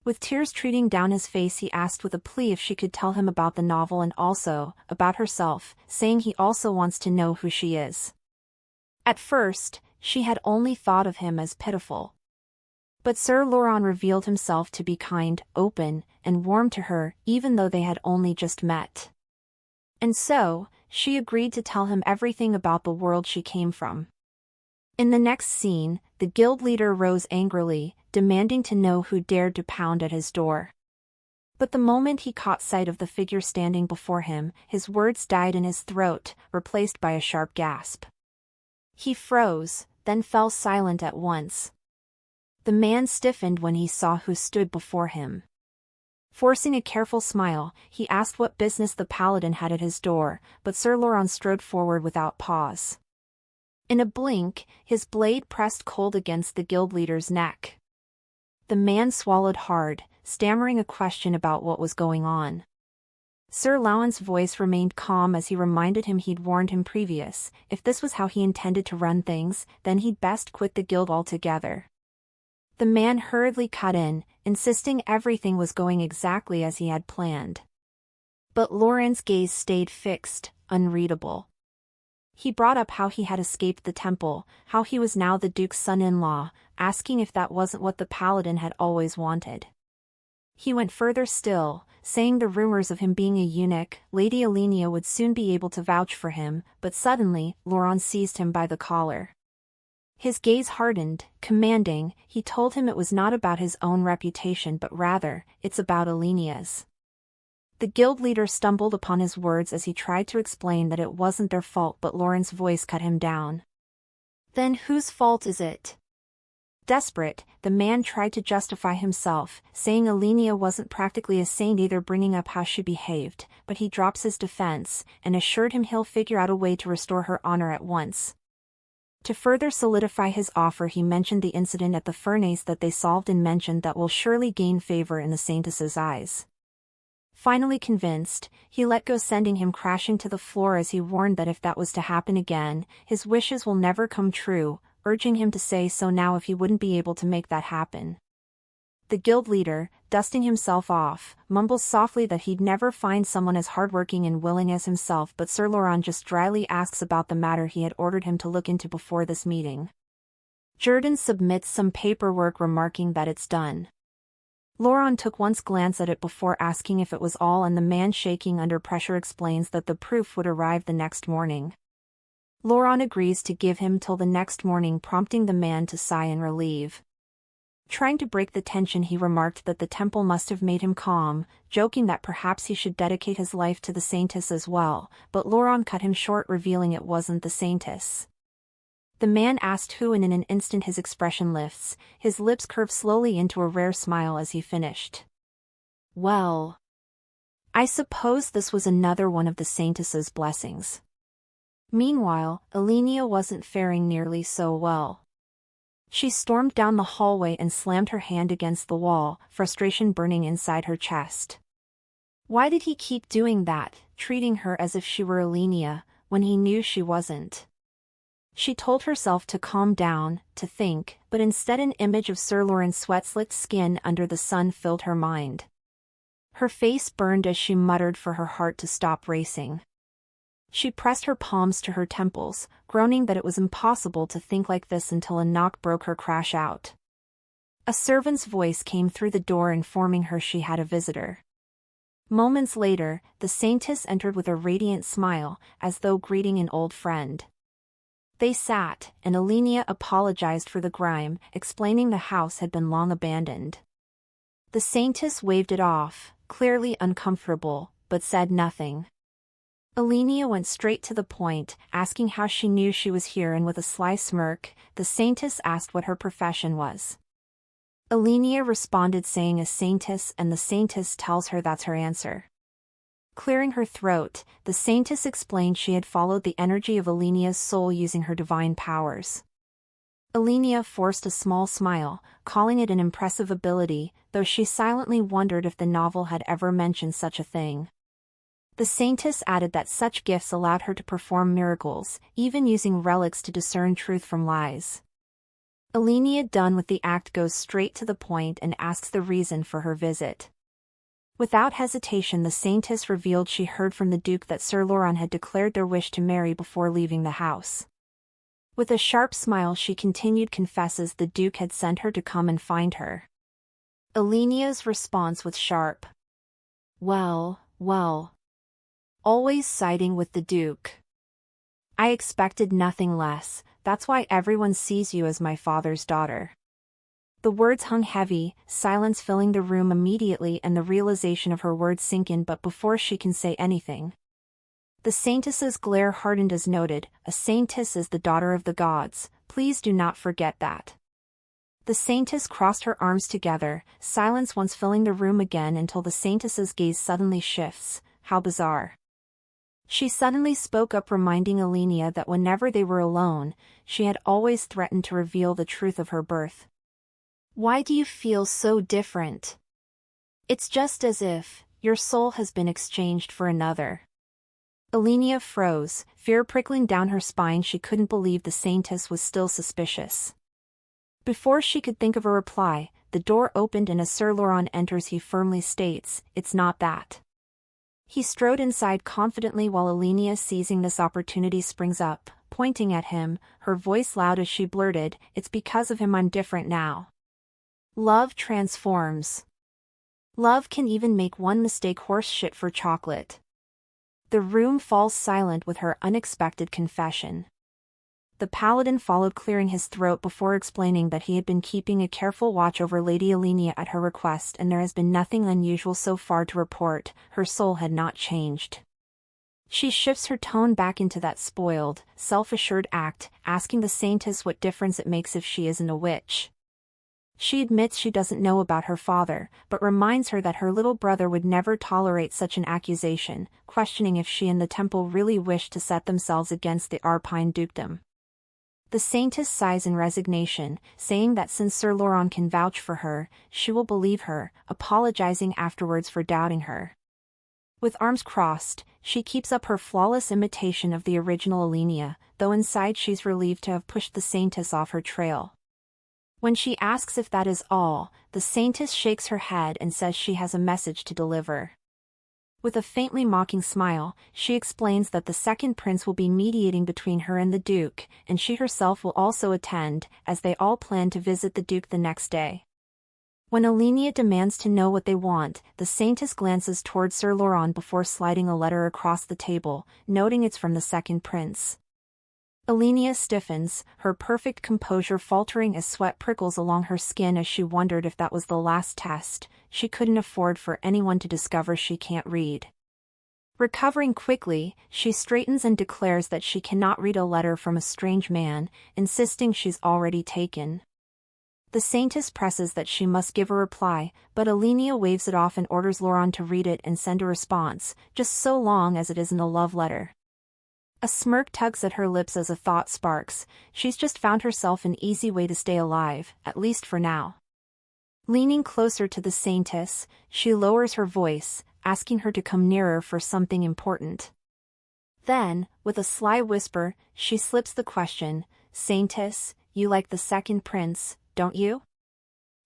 With tears treating down his face, he asked with a plea if she could tell him about the novel and also about herself, saying he also wants to know who she is. At first, she had only thought of him as pitiful. But Sir Laurent revealed himself to be kind, open, and warm to her, even though they had only just met. And so, she agreed to tell him everything about the world she came from. In the next scene, the guild leader rose angrily, demanding to know who dared to pound at his door. But the moment he caught sight of the figure standing before him, his words died in his throat, replaced by a sharp gasp. He froze, then fell silent at once. The man stiffened when he saw who stood before him. Forcing a careful smile, he asked what business the paladin had at his door, but Sir Laurent strode forward without pause. In a blink, his blade pressed cold against the guild leader's neck. The man swallowed hard, stammering a question about what was going on. Sir Laurent's voice remained calm as he reminded him he'd warned him previous. If this was how he intended to run things, then he'd best quit the guild altogether. The man hurriedly cut in, insisting everything was going exactly as he had planned. But Laurent's gaze stayed fixed, unreadable. He brought up how he had escaped the temple, how he was now the Duke's son-in-law, asking if that wasn't what the Paladin had always wanted. He went further still, saying the rumors of him being a eunuch, Lady Elena would soon be able to vouch for him, but suddenly, Laurent seized him by the collar. His gaze hardened, commanding. He told him it was not about his own reputation but rather, it's about Elena's. The guild leader stumbled upon his words as he tried to explain that it wasn't their fault, but Laurent's voice cut him down. Then whose fault is it? Desperate, the man tried to justify himself, saying Elena wasn't practically a saint either, bringing up how she behaved, but he drops his defense, and assured him he'll figure out a way to restore her honor at once. To further solidify his offer, he mentioned the incident at the furnace that they solved and mentioned that will surely gain favor in the saintess's eyes. Finally convinced, he let go, sending him crashing to the floor as he warned that if that was to happen again, his wishes will never come true, urging him to say so now if he wouldn't be able to make that happen. The guild leader, dusting himself off, mumbles softly that he'd never find someone as hardworking and willing as himself, but Sir Laurent just dryly asks about the matter he had ordered him to look into before this meeting. Jordan submits some paperwork, remarking that it's done. Laurent took one glance at it before asking if it was all, and the man, shaking under pressure, explains that the proof would arrive the next morning. Laurent agrees to give him till the next morning, prompting the man to sigh in relief. Trying to break the tension, he remarked that the temple must have made him calm, joking that perhaps he should dedicate his life to the saintess as well, but Laurent cut him short, revealing it wasn't the saintess. The man asked who, and in an instant his expression lifts, his lips curve slowly into a rare smile as he finished. Well, I suppose this was another one of the saintess's blessings. Meanwhile, Elena wasn't faring nearly so well. She stormed down the hallway and slammed her hand against the wall, frustration burning inside her chest. Why did he keep doing that, treating her as if she were Elena, when he knew she wasn't? She told herself to calm down, to think, but instead an image of Sir Lawrence's sweat-slicked skin under the sun filled her mind. Her face burned as she muttered for her heart to stop racing. She pressed her palms to her temples, groaning that it was impossible to think like this until a knock broke her crash out. A servant's voice came through the door informing her she had a visitor. Moments later, the saintess entered with a radiant smile, as though greeting an old friend. They sat, and Elena apologized for the grime, explaining the house had been long abandoned. The saintess waved it off, clearly uncomfortable, but said nothing. Elena went straight to the point, asking how she knew she was here, and with a sly smirk, the saintess asked what her profession was. Elena responded saying a saintess, and the saintess tells her that's her answer. Clearing her throat, the saintess explained she had followed the energy of Elena's soul using her divine powers. Elena forced a small smile, calling it an impressive ability, though she silently wondered if the novel had ever mentioned such a thing. The saintess added that such gifts allowed her to perform miracles, even using relics to discern truth from lies. Elena, done with the act, goes straight to the point and asks the reason for her visit. Without hesitation, the saintess revealed she heard from the Duke that Sir Lawrence had declared their wish to marry before leaving the house. With a sharp smile she continued, confesses the Duke had sent her to come and find her. Elena's response was sharp. Well. Always siding with the Duke. I expected nothing less, that's why everyone sees you as my father's daughter. The words hung heavy, silence filling the room immediately, and the realization of her words sink in but before she can say anything. The saintess's glare hardened as noted, a saintess is the daughter of the gods, please do not forget that. The saintess crossed her arms together, silence once filling the room again until the saintess's gaze suddenly shifts. How bizarre. She suddenly spoke up, reminding Elena that whenever they were alone, she had always threatened to reveal the truth of her birth. Why do you feel so different? It's just as if your soul has been exchanged for another. Elena froze, fear prickling down her spine. She couldn't believe the saintess was still suspicious. Before she could think of a reply, the door opened and as Sir Lawrence enters he firmly states, "It's not that." He strode inside confidently while Elena, seizing this opportunity, springs up, pointing at him, her voice loud as she blurted, "It's because of him I'm different now." Love transforms. Love can even make one mistake horse shit for chocolate. The room falls silent with her unexpected confession. The Paladin followed, clearing his throat before explaining that he had been keeping a careful watch over Lady Elena at her request, and there has been nothing unusual so far to report. Her soul had not changed. She shifts her tone back into that spoiled, self-assured act, asking the saintess what difference it makes if she isn't a witch. She admits she doesn't know about her father, but reminds her that her little brother would never tolerate such an accusation, questioning if she and the temple really wished to set themselves against the Arpine dukedom. The saintess sighs in resignation, saying that since Sir Lawrence can vouch for her, she will believe her, apologizing afterwards for doubting her. With arms crossed, she keeps up her flawless imitation of the original Elena, though inside she's relieved to have pushed the saintess off her trail. When she asks if that is all, the saintess shakes her head and says she has a message to deliver. With a faintly mocking smile, she explains that the second prince will be mediating between her and the Duke, and she herself will also attend, as they all plan to visit the Duke the next day. When Elena demands to know what they want, the saintess glances towards Sir Lawrence before sliding a letter across the table, noting it's from the second prince. Elena stiffens, her perfect composure faltering as sweat prickles along her skin as she wondered if that was the last test. She couldn't afford for anyone to discover she can't read. Recovering quickly, she straightens and declares that she cannot read a letter from a strange man, insisting she's already taken. The saintess presses that she must give a reply, but Elena waves it off and orders Laurent to read it and send a response, just so long as it isn't a love letter. A smirk tugs at her lips as a thought sparks. She's just found herself an easy way to stay alive, at least for now. Leaning closer to the saintess, she lowers her voice, asking her to come nearer for something important. Then, with a sly whisper, she slips the question, "Saintess, you like the second prince, don't you?"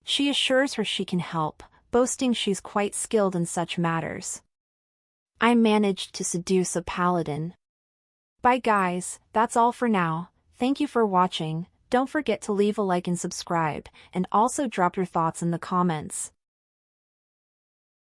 She assures her she can help, boasting she's quite skilled in such matters. "I managed to seduce a paladin." Bye guys, that's all for now. Thank you for watching. Don't forget to leave a like and subscribe, and also drop your thoughts in the comments.